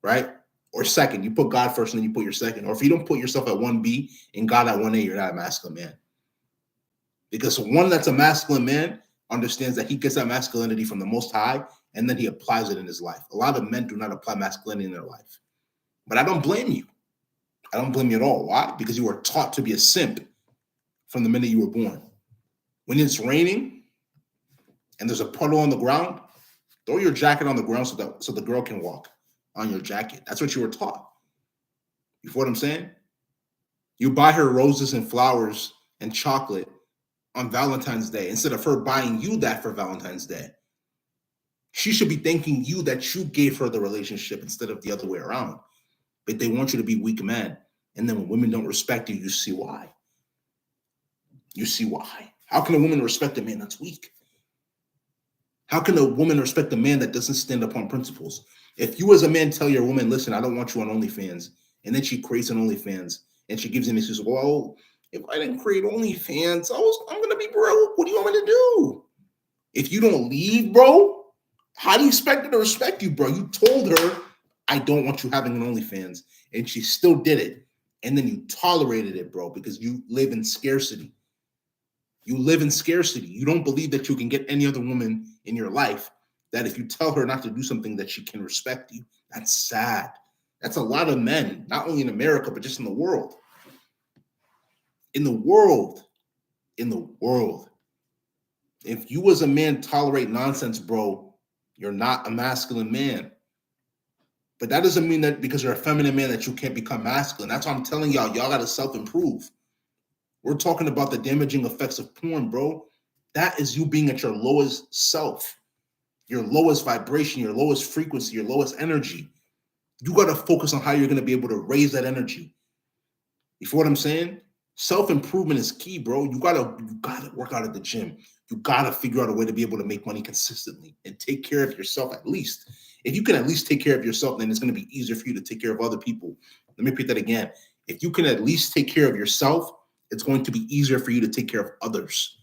right? Or second, you put God first and then you put your second. Or if you don't put yourself at 1B and God at 1A, you're not a masculine man. Because one that's a masculine man understands that he gets that masculinity from the Most High and then he applies it in his life. A lot of men do not apply masculinity in their life. But I don't blame you. I don't blame you at all. Why? Because you were taught to be a simp from the minute you were born. When it's raining and there's a puddle on the ground, throw your jacket on the ground so the girl can walk on your jacket. That's what you were taught. You feel what I'm saying? You buy her roses and flowers and chocolate on Valentine's Day instead of her buying you that for Valentine's Day. She should be thanking you that you gave her the relationship instead of the other way around. But they want you to be weak men. And then when women don't respect you, you see why. You see why. How can a woman respect a man that's weak? How can a woman respect a man that doesn't stand up on principles? If you as a man tell your woman, listen, I don't want you on OnlyFans, and then she creates an OnlyFans, and she gives an excuse, well, if I didn't create OnlyFans, I'm going to be broke. What do you want me to do? If you don't leave, bro, how do you expect her to respect you, bro? You told her, I don't want you having an OnlyFans, and she still did it. And then you tolerated it, bro, because you live in scarcity. You live in scarcity. You don't believe that you can get any other woman in your life that if you tell her not to do something that she can respect you. That's sad. That's a lot of men, not only in America, but just in the world. In the world. If you as a man tolerate nonsense, bro, you're not a masculine man. But that doesn't mean that because you're a feminine man that you can't become masculine. That's why I'm telling y'all got to self-improve. We're talking about the damaging effects of porn, bro. That is you being at your lowest self, your lowest vibration, your lowest frequency, your lowest energy. You got to focus on how you're going to be able to raise that energy. You feel what I'm saying? Self-improvement is key, bro. You gotta work out at the gym. You gotta figure out a way to be able to make money consistently and take care of yourself at least. If you can at least take care of yourself, then it's going to be easier for you to take care of other people. Let me repeat that again. If you can at least take care of yourself, it's going to be easier for you to take care of others.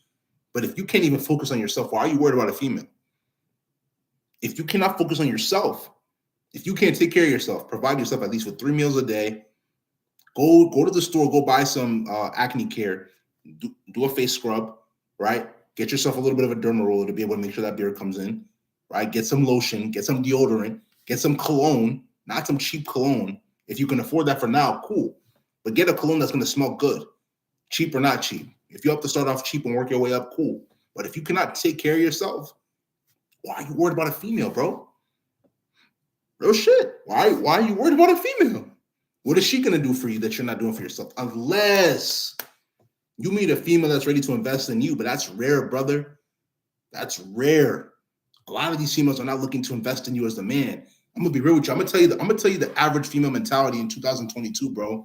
But if you can't even focus on yourself, why are you worried about a female? If you cannot focus on yourself, if you can't take care of yourself, provide yourself at least with 3 meals a day, go to the store, go buy some acne care, do a face scrub, right? Get yourself a little bit of a derma roller to be able to make sure that beard comes in, right? Get some lotion, get some deodorant, get some cologne, not some cheap cologne. If you can afford that for now, cool. But get a cologne that's going to smell good, cheap or not cheap. If you have to start off cheap and work your way up, cool. But if you cannot take care of yourself, why are you worried about a female, bro? Real shit. Why are you worried about a female? What is she gonna do for you that you're not doing for yourself? Unless you meet a female that's ready to invest in you, but that's rare, brother. That's rare. A lot of these females are not looking to invest in you as the man. I'm gonna be real with you. I'm gonna tell you the average female mentality in 2022, bro.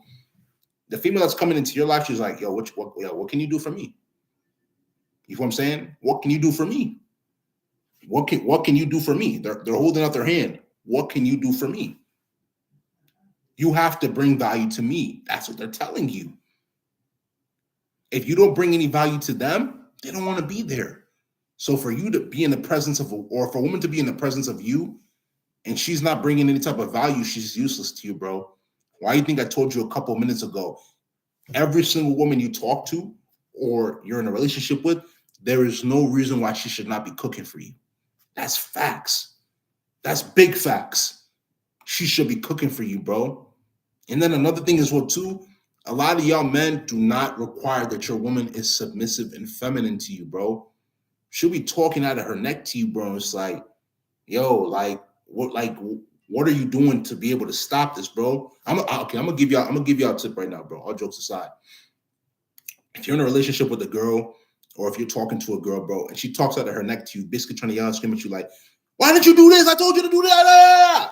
The female that's coming into your life, she's like, yo, what can you do for me? You know what I'm saying? What can you do for me? What can you do for me? They're holding out their hand. What can you do for me? You have to bring value to me. That's what they're telling you. If you don't bring any value to them, they don't want to be there. So for you to be in the presence of, or for a woman to be in the presence of you, and she's not bringing any type of value, she's useless to you, bro. Why do you think I told you a couple of minutes ago? Every single woman you talk to or you're in a relationship with, there is no reason why she should not be cooking for you. That's facts. That's big facts. She should be cooking for you, bro. And then another thing as well, too, a lot of y'all men do not require that your woman is submissive and feminine to you, bro. She'll be talking out of her neck to you, bro. It's like, yo, what are you doing to be able to stop this, bro? I'm gonna give y'all a tip right now, bro. All jokes aside. If you're in a relationship with a girl, or if you're talking to a girl, bro, and she talks out of her neck to you, basically trying to yell and scream at you like, why didn't you do this? I told you to do that.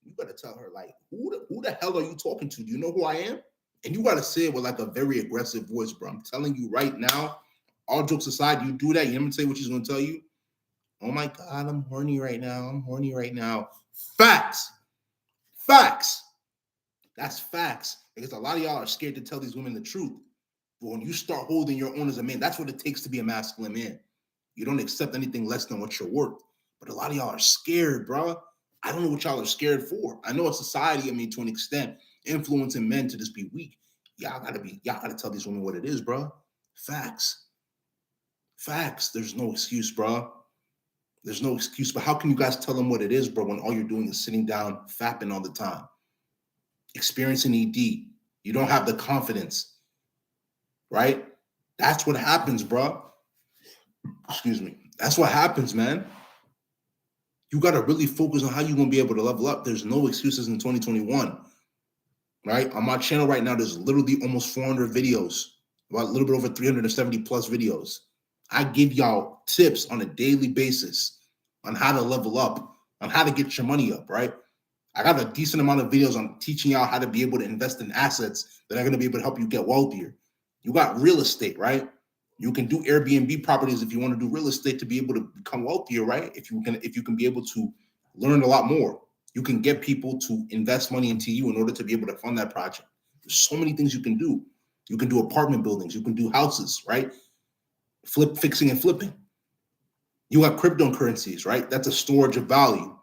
You gotta tell her, like, who the hell are you talking to? Do you know who I am? And you gotta say it with like a very aggressive voice, bro. I'm telling you right now, all jokes aside, you do that, you never say what she's gonna tell you. Oh my God, I'm horny right now. I'm horny right now. Facts. Facts. That's facts. Because a lot of y'all are scared to tell these women the truth. But when you start holding your own as a man, that's what it takes to be a masculine man. You don't accept anything less than what you're worth. But a lot of y'all are scared, bro. I don't know what y'all are scared for. I know it's society, to an extent, influencing men to just be weak. Y'all gotta tell these women what it is, bro. Facts. Facts. There's no excuse, bro. There's no excuse. But how can you guys tell them what it is, bro, when all you're doing is sitting down, fapping all the time, experiencing ED? You don't have the confidence, right? That's what happens, bro. Excuse me. That's what happens, man. You got to really focus on how you're going to be able to level up. There's no excuses in 2021, right? On my channel right now, there's literally almost 400 videos, about a little bit over 370 plus videos. I give y'all tips on a daily basis on how to level up, on how to get your money up, right? I got a decent amount of videos on teaching y'all how to be able to invest in assets that are going to be able to help you get wealthier. You got real estate, right? You can do Airbnb properties if you want to do real estate to be able to become wealthier, right? If you can be able to learn a lot more, you can get people to invest money into you in order to be able to fund that project. There's so many things you can do. You can do apartment buildings. You can do houses, right? Fixing and flipping. You have cryptocurrencies, right? That's a storage of value.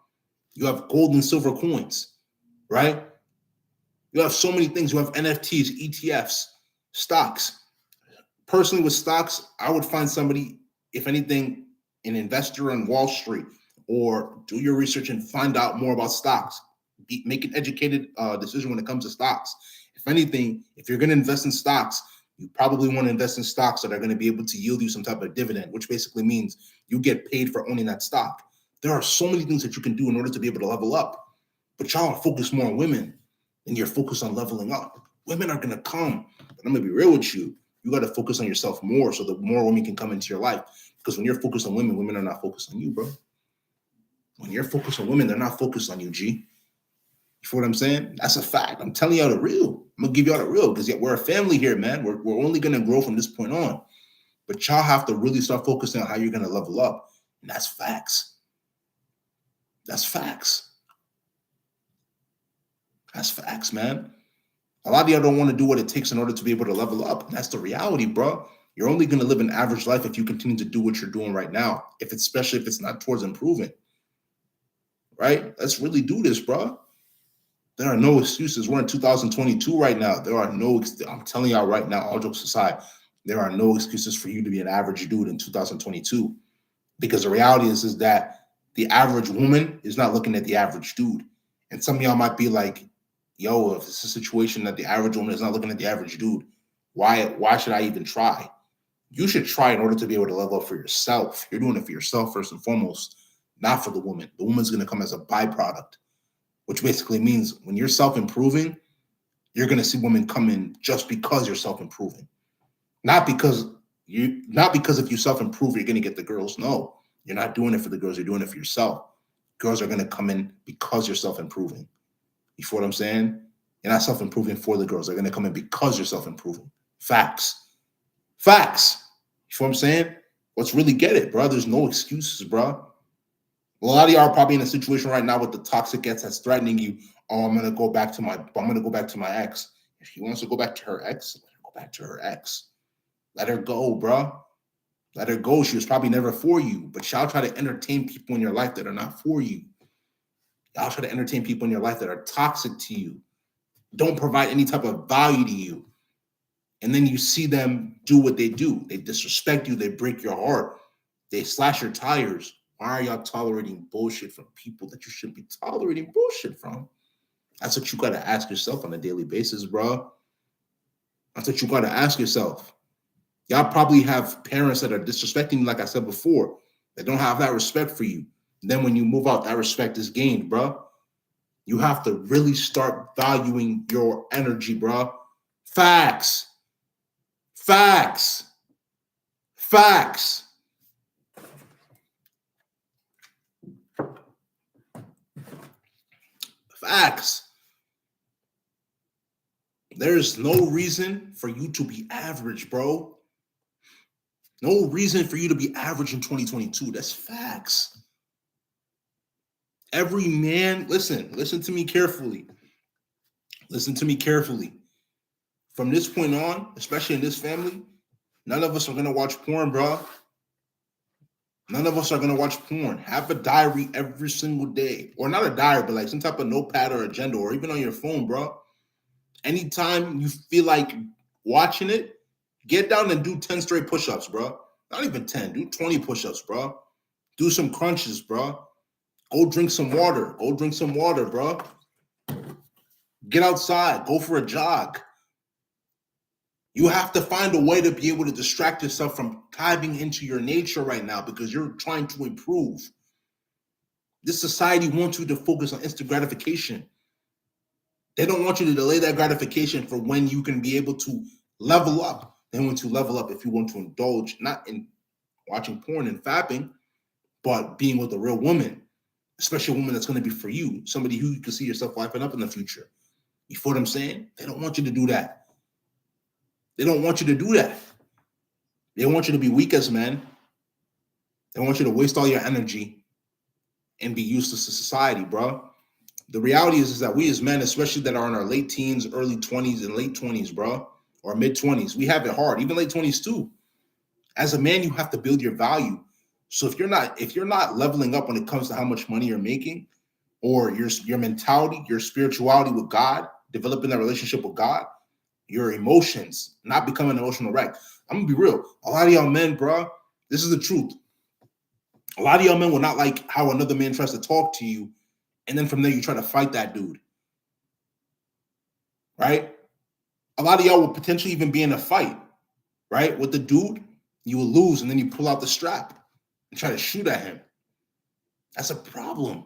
You have gold and silver coins, right? You have so many things. You have NFTs, ETFs, stocks. Personally, with stocks, I would find somebody, if anything, an investor on Wall Street, or do your research and find out more about stocks. Make an educated decision when it comes to stocks. If anything, if you're going to invest in stocks, you probably want to invest in stocks that are going to be able to yield you some type of dividend, which basically means you get paid for owning that stock. There are so many things that you can do in order to be able to level up. But y'all are focused more on women than you're focused on leveling up. Women are going to come. But I'm going to be real with you. You got to focus on yourself more so that more women can come into your life. Because when you're focused on women, women are not focused on you, bro. When you're focused on women, they're not focused on you, G. You feel what I'm saying? That's a fact. I'm telling y'all the real. I'm going to give y'all the real because we're a family here, man. We're only going to grow from this point on. But y'all have to really start focusing on how you're going to level up. And that's facts. That's facts. That's facts, man. A lot of y'all don't want to do what it takes in order to be able to level up. And that's the reality, bro. You're only going to live an average life if you continue to do what you're doing right now, especially if it's not towards improving, right? Let's really do this, bro. There are no excuses. We're in 2022 right now. I'm telling y'all right now, all jokes aside, there are no excuses for you to be an average dude in 2022. Because the reality is that the average woman is not looking at the average dude. And some of y'all might be like, yo, if it's a situation that the average woman is not looking at the average dude, why should I even try? You should try in order to be able to level up for yourself. You're doing it for yourself first and foremost, not for the woman. The woman's going to come as a byproduct. which basically means when you're self-improving, you're going to see women come in just because you're self-improving. Not because if you self-improve, you're going to get the girls. No, you're not doing it for the girls. You're doing it for yourself. Girls are going to come in because you're self-improving. You feel what I'm saying? You're not self-improving for the girls. They're going to come in because you're self-improving. Facts. Facts. You feel what I'm saying? Let's really get it, bro. There's no excuses, bro. A lot of y'all are probably in a situation right now with the toxic ex that's threatening you. Oh, I'm gonna go back to my ex. If she wants to go back to her ex, let her go back to her ex. Let her go, bro. Let her go. She was probably never for you. But y'all try to entertain people in your life that are not for you. Y'all try to entertain people in your life that are toxic to you, don't provide any type of value to you. And then you see them do what they do. They disrespect you. They break your heart. They slash your tires. Why are y'all tolerating bullshit from people that you shouldn't be tolerating bullshit from? That's what you got to ask yourself on a daily basis, bro. That's what you got to ask yourself. Y'all probably have parents that are disrespecting you, like I said before, that don't have that respect for you. And then when you move out, that respect is gained, bro. You have to really start valuing your energy, bro. Facts. Facts. Facts. Facts. There's no reason for you to be average, bro. No reason for you to be average in 2022. That's facts. Every man, listen to me carefully. Listen to me carefully. From this point on, especially in this family, none of us are going to watch porn, bro. None of us are going to watch porn. Have a diary every single day. Or not a diary, but like some type of notepad or agenda, or even on your phone, bro. Anytime you feel like watching it, get down and do 10 straight push-ups, bro. Not even 10. Do 20 push-ups, bro. Do some crunches, bro. Go drink some water. Go drink some water, bro. Get outside. Go for a jog. You have to find a way to be able to distract yourself from diving into your nature right now because you're trying to improve. This society wants you to focus on instant gratification. They don't want you to delay that gratification for when you can be able to level up. They want to level up if you want to indulge, not in watching porn and fapping, but being with a real woman, especially a woman that's going to be for you, somebody who you can see yourself wiping up in the future. You feel what I'm saying? They don't want you to do that. They don't want you to do that. They want you to be weak as men. They want you to waste all your energy and be useless to society, bro. The reality is that we as men, especially that are in our late teens, early 20s, and late 20s, bro, or mid 20s, we have it hard, even late 20s too. As a man, you have to build your value. So if you're not leveling up when it comes to how much money you're making, or your mentality, your spirituality with God, developing that relationship with God, your emotions, not becoming an emotional wreck. I'm gonna be real. A lot of y'all men, bro, this is the truth. A lot of y'all men will not like how another man tries to talk to you, and then from there you try to fight that dude. Right? A lot of y'all will potentially even be in a fight, right? With the dude, you will lose, and then you pull out the strap and try to shoot at him. That's a problem.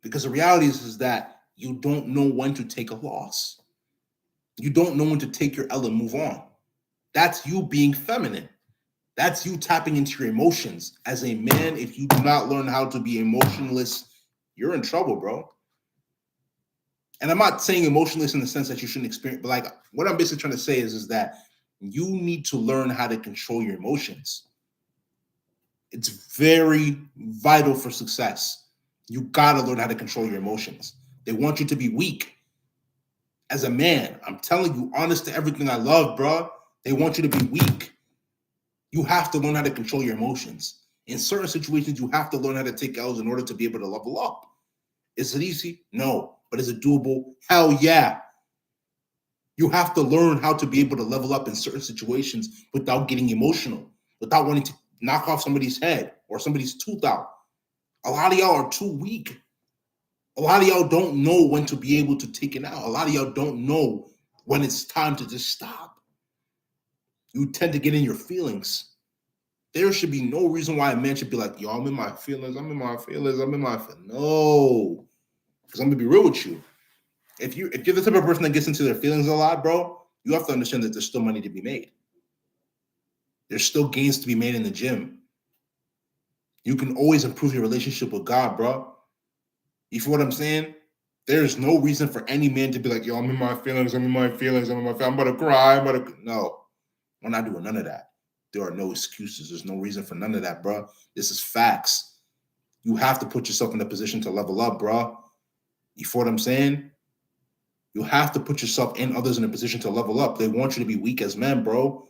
Because the reality is that you don't know when to take a loss. You don't know when to take your L and move on. That's you being feminine. That's you tapping into your emotions. As a man, if you do not learn how to be emotionless, you're in trouble, bro. And I'm not saying emotionless in the sense that you shouldn't experience, but like what I'm basically trying to say is that you need to learn how to control your emotions. It's very vital for success. You got to learn how to control your emotions. They want you to be weak. As a man, I'm telling you, honest to everything I love, bro, they want you to be weak. You have to learn how to control your emotions. In certain situations, you have to learn how to take L's in order to be able to level up. Is it easy? No. But is it doable? Hell yeah. You have to learn how to be able to level up in certain situations without getting emotional, without wanting to knock off somebody's head or somebody's tooth out. A lot of y'all are too weak. A lot of y'all don't know when to be able to take it out. A lot of y'all don't know when it's time to just stop. You tend to get in your feelings. There should be no reason why a man should be like, yo, I'm in my feelings. I'm in my feelings. I'm in my feelings. No. Because I'm gonna be real with you. If you're the type of person that gets into their feelings a lot, bro, you have to understand that there's still money to be made. There's still gains to be made in the gym. You can always improve your relationship with God, bro. You feel what I'm saying? There's no reason for any man to be like, yo, I'm in my feelings, I'm about to cry, No, we're not doing none of that. There are no excuses. There's no reason for none of that, bro. This is facts. You have to put yourself in a position to level up, bro. You feel what I'm saying? You have to put yourself and others in a position to level up. They want you to be weak as men, bro.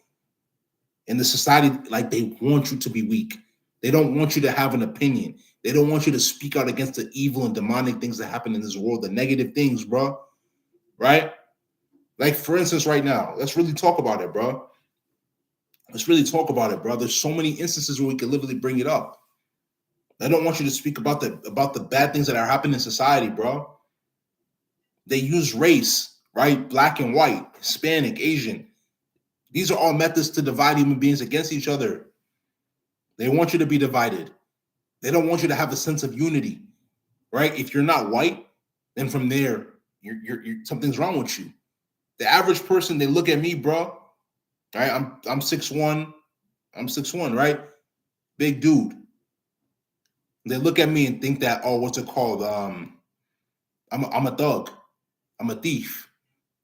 In the society, like, they want you to be weak. They don't want you to have an opinion. They don't want you to speak out against the evil and demonic things that happen in this world, the negative things, bro. Right? Like, for instance, right now, let's really talk about it, bro. Let's really talk about it, bro. There's so many instances where we can literally bring it up. They don't want you to speak about the bad things that are happening in society, bro. They use race, right? Black and white, Hispanic, Asian. These are all methods to divide human beings against each other. They want you to be divided. They don't want you to have a sense of unity, right? If you're not white, then from there, you're something's wrong with you. The average person, they look at me, bro. Right? I'm 6'1". I'm 6'1", right? Big dude. They look at me and think that, oh, what's it called? I'm a thug. I'm a thief.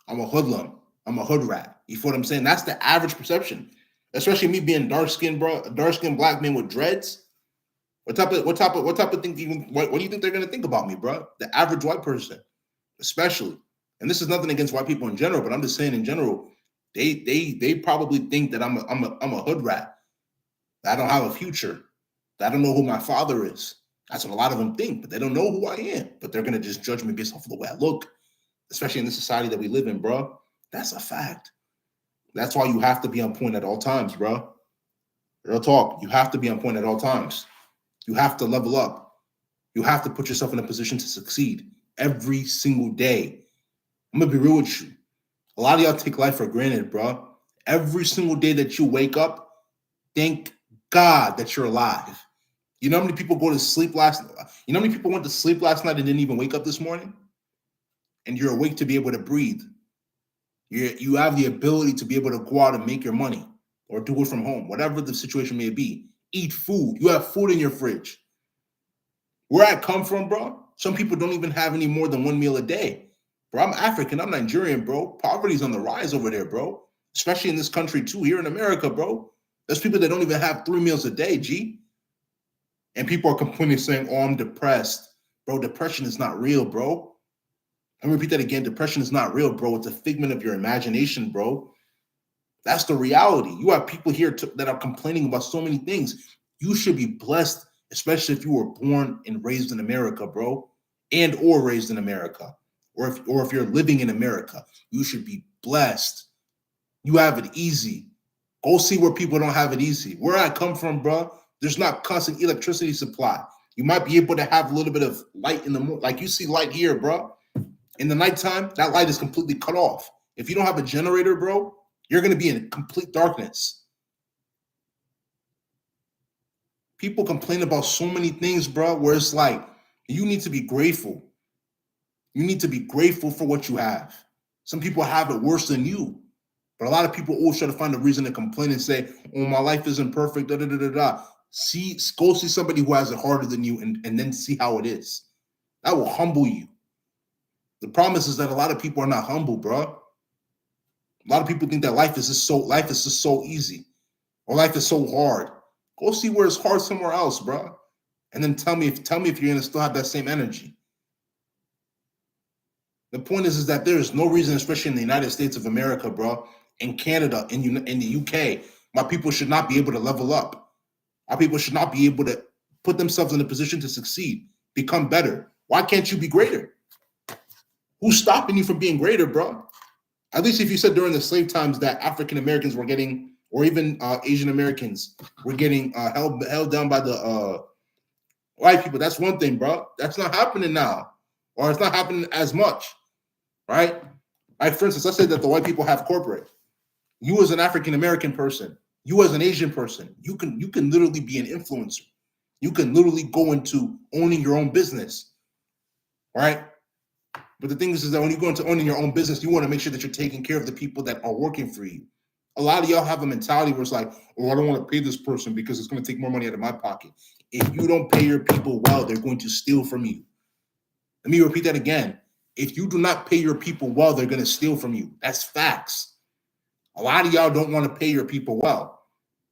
I'm a hoodlum. I'm a hood rat. You feel what I'm saying? That's the average perception. Especially me being dark-skinned, bro, a dark-skinned black man with dreads. What type of thing what do you think they're gonna think about me, bro? The average white person, especially. And this is nothing against white people in general, but I'm just saying in general, they probably think that I'm a hood rat. That I don't have a future. That I don't know who my father is. That's what a lot of them think, but they don't know who I am. But they're gonna just judge me based off of the way I look, especially in the society that we live in, bro. That's a fact. That's why you have to be on point at all times, bro. Real talk. You have to be on point at all times. You have to level up. You have to put yourself in a position to succeed every single day. I'm gonna be real with you. A lot of y'all take life for granted, bro. Every single day that you wake up, thank God that you're alive. You know how many people go to sleep last night? You know how many people went to sleep last night and didn't even wake up this morning? And you're awake to be able to breathe. You have the ability to be able to go out and make your money or do it from home, whatever the situation may be. Eat food. You have food in your fridge. Where I come from, bro, some people don't even have any more than one meal a day. Bro, I'm African. I'm Nigerian, bro. Poverty's on the rise over there, bro. Especially in this country, too. Here in America, bro. There's people that don't even have 3 meals a day, G. And people are complaining, saying, oh, I'm depressed. Bro, depression is not real, bro. Let me repeat that again. Depression is not real, bro. It's a figment of your imagination, bro. That's the reality. You have people here that are complaining about so many things. You should be blessed, especially if you were born and raised in America, bro, and or raised in America, or if you're living in America. You should be blessed. You have it easy. Go see where people don't have it easy. Where I come from, bro, there's not constant electricity supply. You might be able to have a little bit of light in the morning. Like you see light here, bro. In the nighttime, that light is completely cut off. If you don't have a generator, bro, you're going to be in complete darkness. People complain about so many things, bro, where it's like, you need to be grateful. You need to be grateful for what you have. Some people have it worse than you. But a lot of people always try to find a reason to complain and say, oh, my life isn't perfect, Go see somebody who has it harder than you and then see how it is. That will humble you. The problem is that a lot of people are not humble, bro. A lot of people think that life is just so easy, or life is so hard. Go see where it's hard somewhere else, bro, and then tell me if you're gonna still have that same energy. The point is that there is no reason, especially in the United States of America, bro, in Canada, in the UK, my people should not be able to level up. Our people should not be able to put themselves in a position to succeed, become better. Why can't you be greater? Who's stopping you from being greater, bro? At least if you said during the slave times that African Americans were getting, or even Asian Americans were getting held down by the white people, that's one thing, bro. That's not happening now, or it's not happening as much, right? Like, for instance, let's say that the white people have corporate. You as an African American person, you as an Asian person, you can literally be an influencer. You can literally go into owning your own business, right? But the thing is that when you go into owning your own business, you want to make sure that you're taking care of the people that are working for you. A lot of y'all have a mentality where it's like, oh, I don't want to pay this person because it's going to take more money out of my pocket. If you don't pay your people well, they're going to steal from you. Let me repeat that again. If you do not pay your people well, they're going to steal from you. That's facts. A lot of y'all don't want to pay your people well.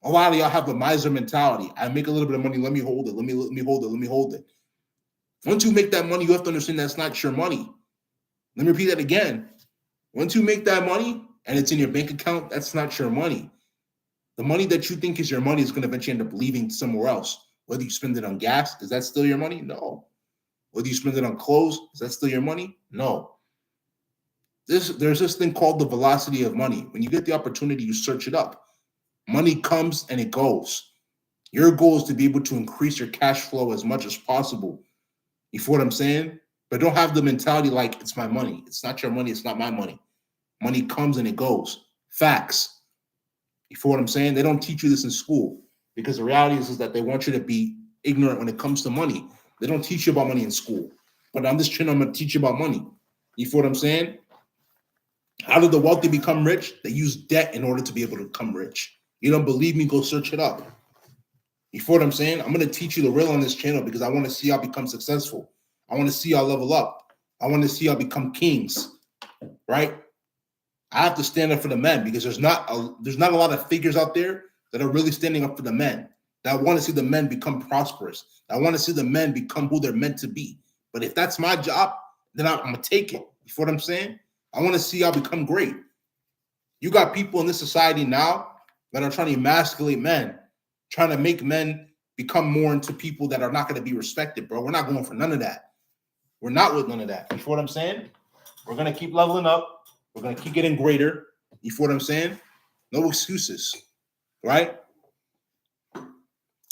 A lot of y'all have a miser mentality. I make a little bit of money. Let me hold it. Let me hold it. Let me hold it. Once you make that money, you have to understand that's not your money. Let me repeat that again. Once you make that money and it's in your bank account, that's not your money. The money that you think is your money is going to eventually end up leaving somewhere else. Whether you spend it on gas, is that still your money? No. Whether you spend it on clothes, is that still your money? No. There's this thing called the velocity of money. When you get the opportunity, you search it up. Money comes and it goes. Your goal is to be able to increase your cash flow as much as possible. You feel what I'm saying? But don't have the mentality like it's my money. It's not your money. It's not my money. Money comes and it goes. Facts. You feel what I'm saying? They don't teach you this in school because the reality is that they want you to be ignorant when it comes to money. They don't teach you about money in school. But on this channel, I'm going to teach you about money. You feel what I'm saying? How did the wealthy become rich? They use debt in order to be able to become rich. You don't believe me? Go search it up. You feel what I'm saying? I'm going to teach you the real on this channel because I want to see y'all become successful. I want to see y'all level up. I want to see y'all become kings, right? I have to stand up for the men because there's not a lot of figures out there that are really standing up for the men. That want to see the men become prosperous. I want to see the men become who they're meant to be. But if that's my job, then I'm going to take it. You feel what I'm saying? I want to see y'all become great. You got people in this society now that are trying to emasculate men, trying to make men become more into people that are not going to be respected, bro. We're not going for none of that. We're not with none of that. You feel what I'm saying? We're going to keep leveling up. We're going to keep getting greater. You feel what I'm saying? No excuses, right?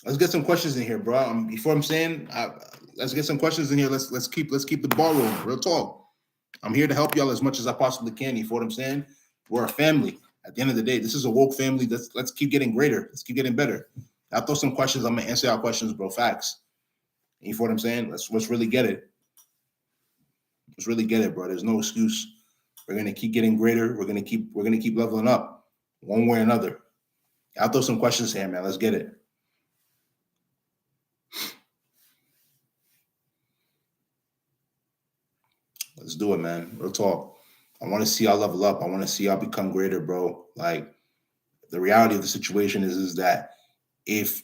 Let's get some questions in here, bro. You feel what I'm saying? Let's get some questions in here. Let's keep the ball rolling. Real talk. I'm here to help y'all as much as I possibly can. You feel what I'm saying? We're a family. At the end of the day, this is a woke family. Let's keep getting greater. Let's keep getting better. I'll throw some questions. I'm gonna answer y'all questions, bro. Facts. You feel what I'm saying? Let's really get it. Let's really get it, bro. There's no excuse. We're gonna keep getting greater. We're gonna keep leveling up, one way or another. I'll throw some questions here, man. Let's get it. Let's do it, man. Real talk. I want to see y'all level up. I want to see y'all become greater, bro. Like the reality of the situation is that if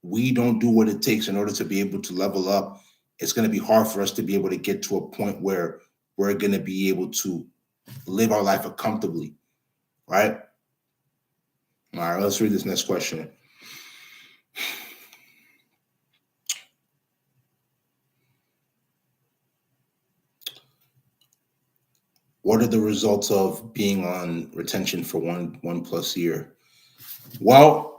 we don't do what it takes in order to be able to level up, it's going to be hard for us to be able to get to a point where we're going to be able to live our life comfortably, right? All right, let's read this next question. What are the results of being on retention for one plus year? Well,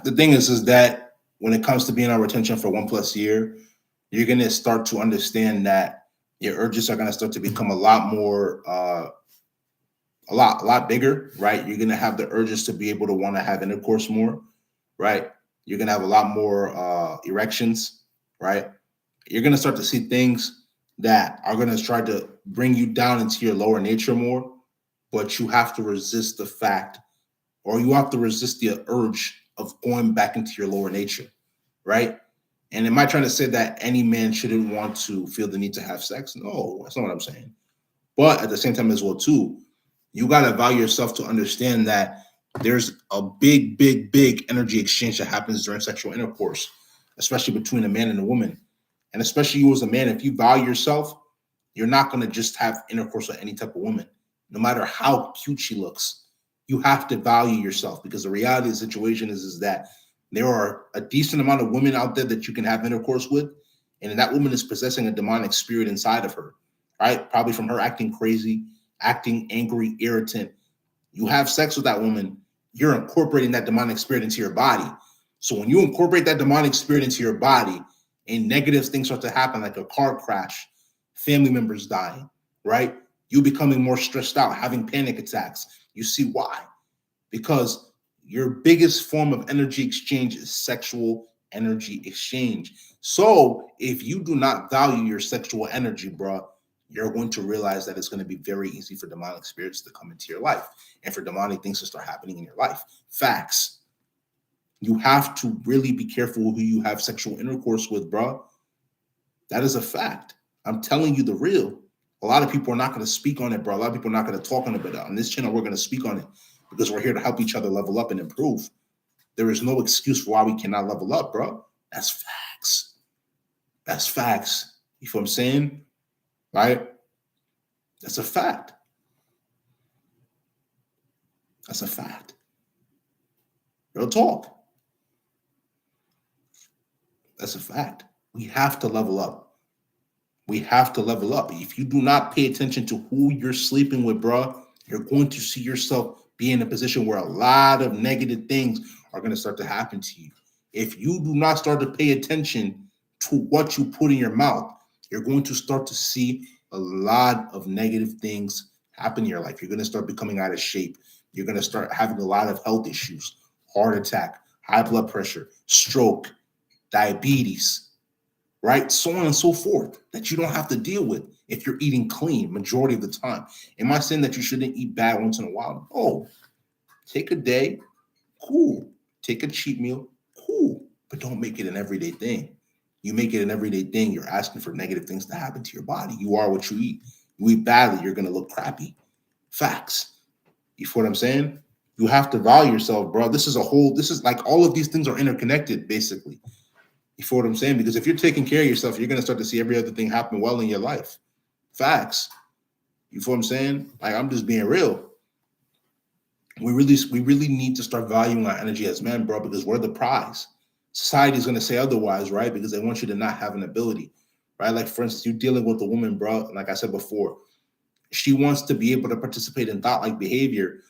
the thing is that when it comes to being on retention for 1+ year, you're going to start to understand that your urges are going to start to become a lot more, a lot bigger, right? You're going to have the urges to be able to want to have intercourse more, right? You're going to have a lot more erections, right? You're going to start to see things that are going to try to bring you down into your lower nature more, but you have to resist the fact, or you have to resist the urge of going back into your lower nature, right? And am I trying to say that any man shouldn't want to feel the need to have sex? No, that's not what I'm saying. But at the same time as well, too, you got to value yourself to understand that there's a big, big, big energy exchange that happens during sexual intercourse, especially between a man and a woman. And especially you as a man, if you value yourself, you're not going to just have intercourse with any type of woman, no matter how cute she looks. You have to value yourself because the reality of the situation is that there are a decent amount of women out there that you can have intercourse with, and that woman is possessing a demonic spirit inside of her, right? Probably from her acting crazy, acting angry, irritant. You have sex with that woman, you're incorporating that demonic spirit into your body. So when you incorporate that demonic spirit into your body and negative things start to happen, like a car crash, family members dying, right? You becoming more stressed out, having panic attacks. You see why? Because your biggest form of energy exchange is sexual energy exchange. So if you do not value your sexual energy, bro, you're going to realize that it's going to be very easy for demonic spirits to come into your life and for demonic things to start happening in your life. Facts. You have to really be careful who you have sexual intercourse with, bro. That is a fact. I'm telling you the real. A lot of people are not going to speak on it, bro. A lot of people are not going to talk on it, but on this channel, we're going to speak on it because we're here to help each other level up and improve. There is no excuse for why we cannot level up, bro. That's facts. That's facts. You feel what I'm saying? Right? That's a fact. That's a fact. Real talk. That's a fact. We have to level up. We have to level up. If you do not pay attention to who you're sleeping with, bro, you're going to see yourself be in a position where a lot of negative things are going to start to happen to you. If you do not start to pay attention to what you put in your mouth, you're going to start to see a lot of negative things happen in your life. You're going to start becoming out of shape. You're going to start having a lot of health issues, heart attack, high blood pressure, stroke, diabetes, right? So on and so forth that you don't have to deal with if you're eating clean majority of the time. Am I saying that you shouldn't eat bad once in a while? Oh, take a day, cool. Take a cheat meal, cool. But don't make it an everyday thing. You make it an everyday thing, you're asking for negative things to happen to your body. You are what you eat. You eat badly, you're going to look crappy. Facts. You feel what I'm saying? You have to value yourself, bro. This is like all of these things are interconnected, basically. You feel what I'm saying? Because if you're taking care of yourself, you're going to start to see every other thing happen well in your life. Facts. You feel what I'm saying? Like, I'm just being real. We really need to start valuing our energy as men, bro, because we're the prize. Society is going to say otherwise, right? Because they want you to not have an ability, right? Like, for instance, you're dealing with a woman, bro. Like I said before, she wants to be able to participate in thought-like behavior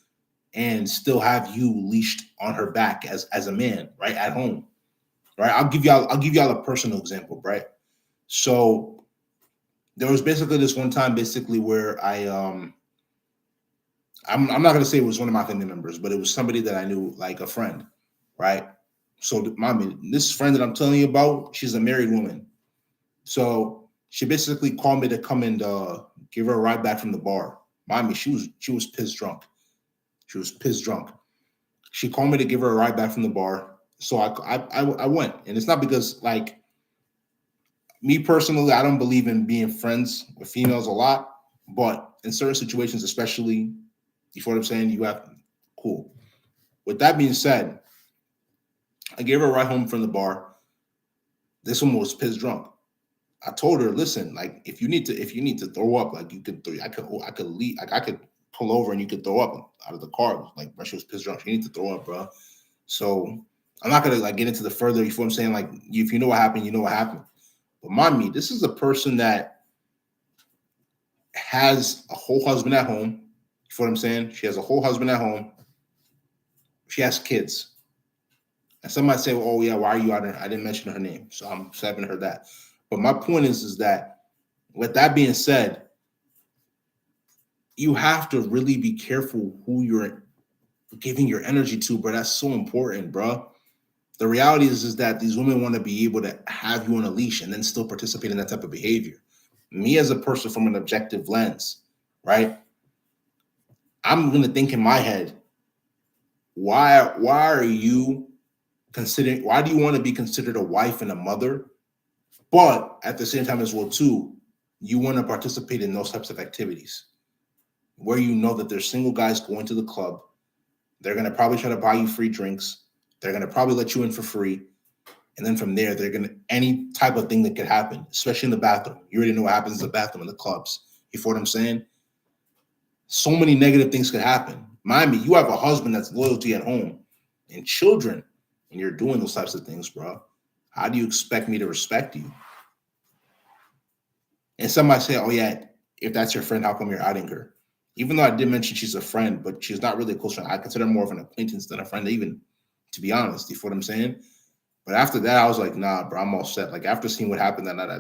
and still have you leashed on her back as a man, right? At home. Right. I'll give y'all a personal example, right? So there was basically this one time basically where I'm not gonna say it was one of my family members, but it was somebody that I knew, like a friend, right? So this friend that I'm telling you about, she's a married woman. So she basically called me to come and give her a ride back from the bar. Mommy, she was pissed drunk. She was pissed drunk. She called me to give her a ride back from the bar. So I went, and it's not because, like, me personally, I don't believe in being friends with females a lot, but in certain situations, especially, you feel what I'm saying? You have cool. With that being said, I gave her a ride home from the bar. This one was pissed drunk. I told her, listen, like, if you need to throw up, like, I could leave, like, I could pull over and you could throw up out of the car. Like, she was pissed drunk. She needed to throw up, bro. So I'm not gonna, like, get into the further. You feel what I'm saying? Like, if you know what happened, you know what happened. But mind me, this is a person that has a whole husband at home. You feel what I'm saying? She has a whole husband at home. She has kids. And some might say, well, oh yeah, why are you out there? I didn't mention her name, so I haven't heard that. But my point is that with that being said, you have to really be careful who you're giving your energy to, bro. That's so important, bro. The reality is that these women want to be able to have you on a leash and then still participate in that type of behavior. Me as a person from an objective lens, right? I'm going to think in my head, why are you considering, why do you want to be considered a wife and a mother? But at the same time as well, too, you want to participate in those types of activities where you know that there's single guys going to the club. They're going to probably try to buy you free drinks. They're going to probably let you in for free. And then from there, they're going to, any type of thing that could happen, especially in the bathroom. You already know what happens in the bathroom in the clubs. You feel what I'm saying? So many negative things could happen. Mind me, you have a husband that's loyalty at home and children, and you're doing those types of things, bro. How do you expect me to respect you? And some might say, oh yeah, if that's your friend, how come you're outing her? Even though I did mention she's a friend, but she's not really a close friend. I consider her more of an acquaintance than a friend, even, to be honest. You feel what I'm saying? But after that, I was like, nah, bro, I'm all set. Like, after seeing what happened that night,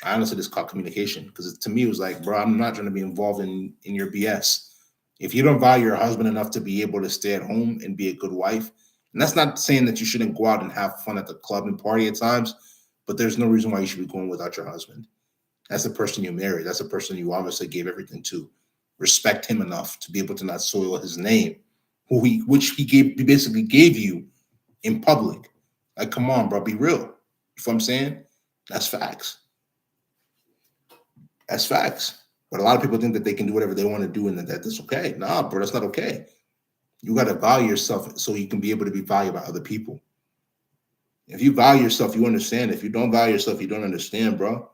I honestly just caught communication, because to me, it was like, bro, I'm not trying to be involved in your BS. If you don't value your husband enough to be able to stay at home and be a good wife, and that's not saying that you shouldn't go out and have fun at the club and party at times, but there's no reason why you should be going without your husband. That's the person you married. That's the person you obviously gave everything to. Respect him enough to be able to not soil his name, which he basically gave you in public. Like, come on, bro, be real. You know what I'm saying? That's facts. That's facts. But a lot of people think that they can do whatever they want to do and that that's okay. Nah, bro, that's not okay. You got to value yourself so you can be able to be valued by other people. If you value yourself, you understand. If you don't value yourself, you don't understand, bro.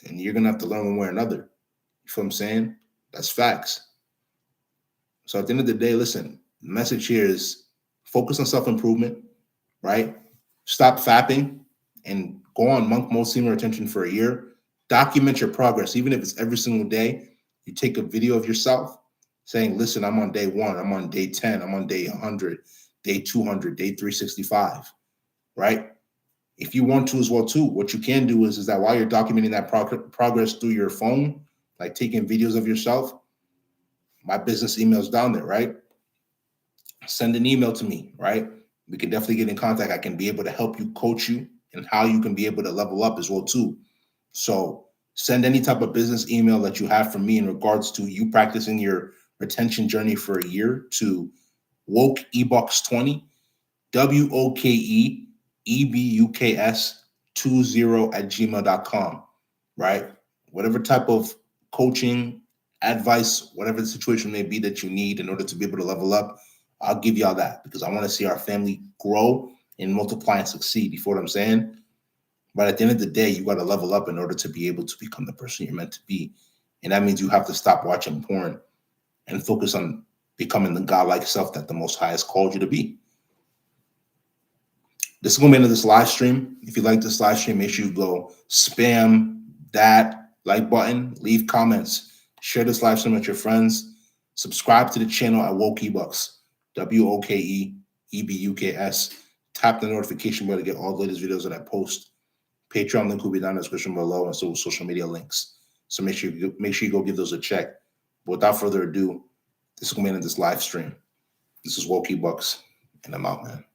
And you're going to have to learn one way or another. You feel what I'm saying? That's facts. So at the end of the day, listen, the message here is focus on self-improvement, right? Stop fapping and go on monk mode senior retention for a year. Document your progress, even if it's every single day. You take a video of yourself saying, listen, I'm on day 1, I'm on day 10, I'm on day 100, day 200, day 365, right? If you want to as well too, what you can do is that while you're documenting that progress through your phone, like taking videos of yourself, my business email's down there, right? Send an email to me, right? We can definitely get in contact. I can be able to help you, coach you, and how you can be able to level up as well too. So send any type of business email that you have from me in regards to you practicing your retention journey for a year to wokeebuks20, WOKEEBUKS20 right? Whatever type of coaching, advice, whatever the situation may be that you need in order to be able to level up, I'll give y'all that because I want to see our family grow and multiply and succeed. You feel what I'm saying? But at the end of the day, you got to level up in order to be able to become the person you're meant to be. And that means you have to stop watching porn and focus on becoming the godlike self that the Most High has called you to be. This is going to be the end of this live stream. If you like this live stream, make sure you go spam that like button, leave comments, share this live stream with your friends, subscribe to the channel at Woke Ebuks, WOKEEBUKS. Tap the notification bell to get all the latest videos that I post. Patreon link will be down in the description below, and so social media links. So make sure you go give those a check. But without further ado, this is going to be the end of this live stream. This is Woke Ebuks, and I'm out, man.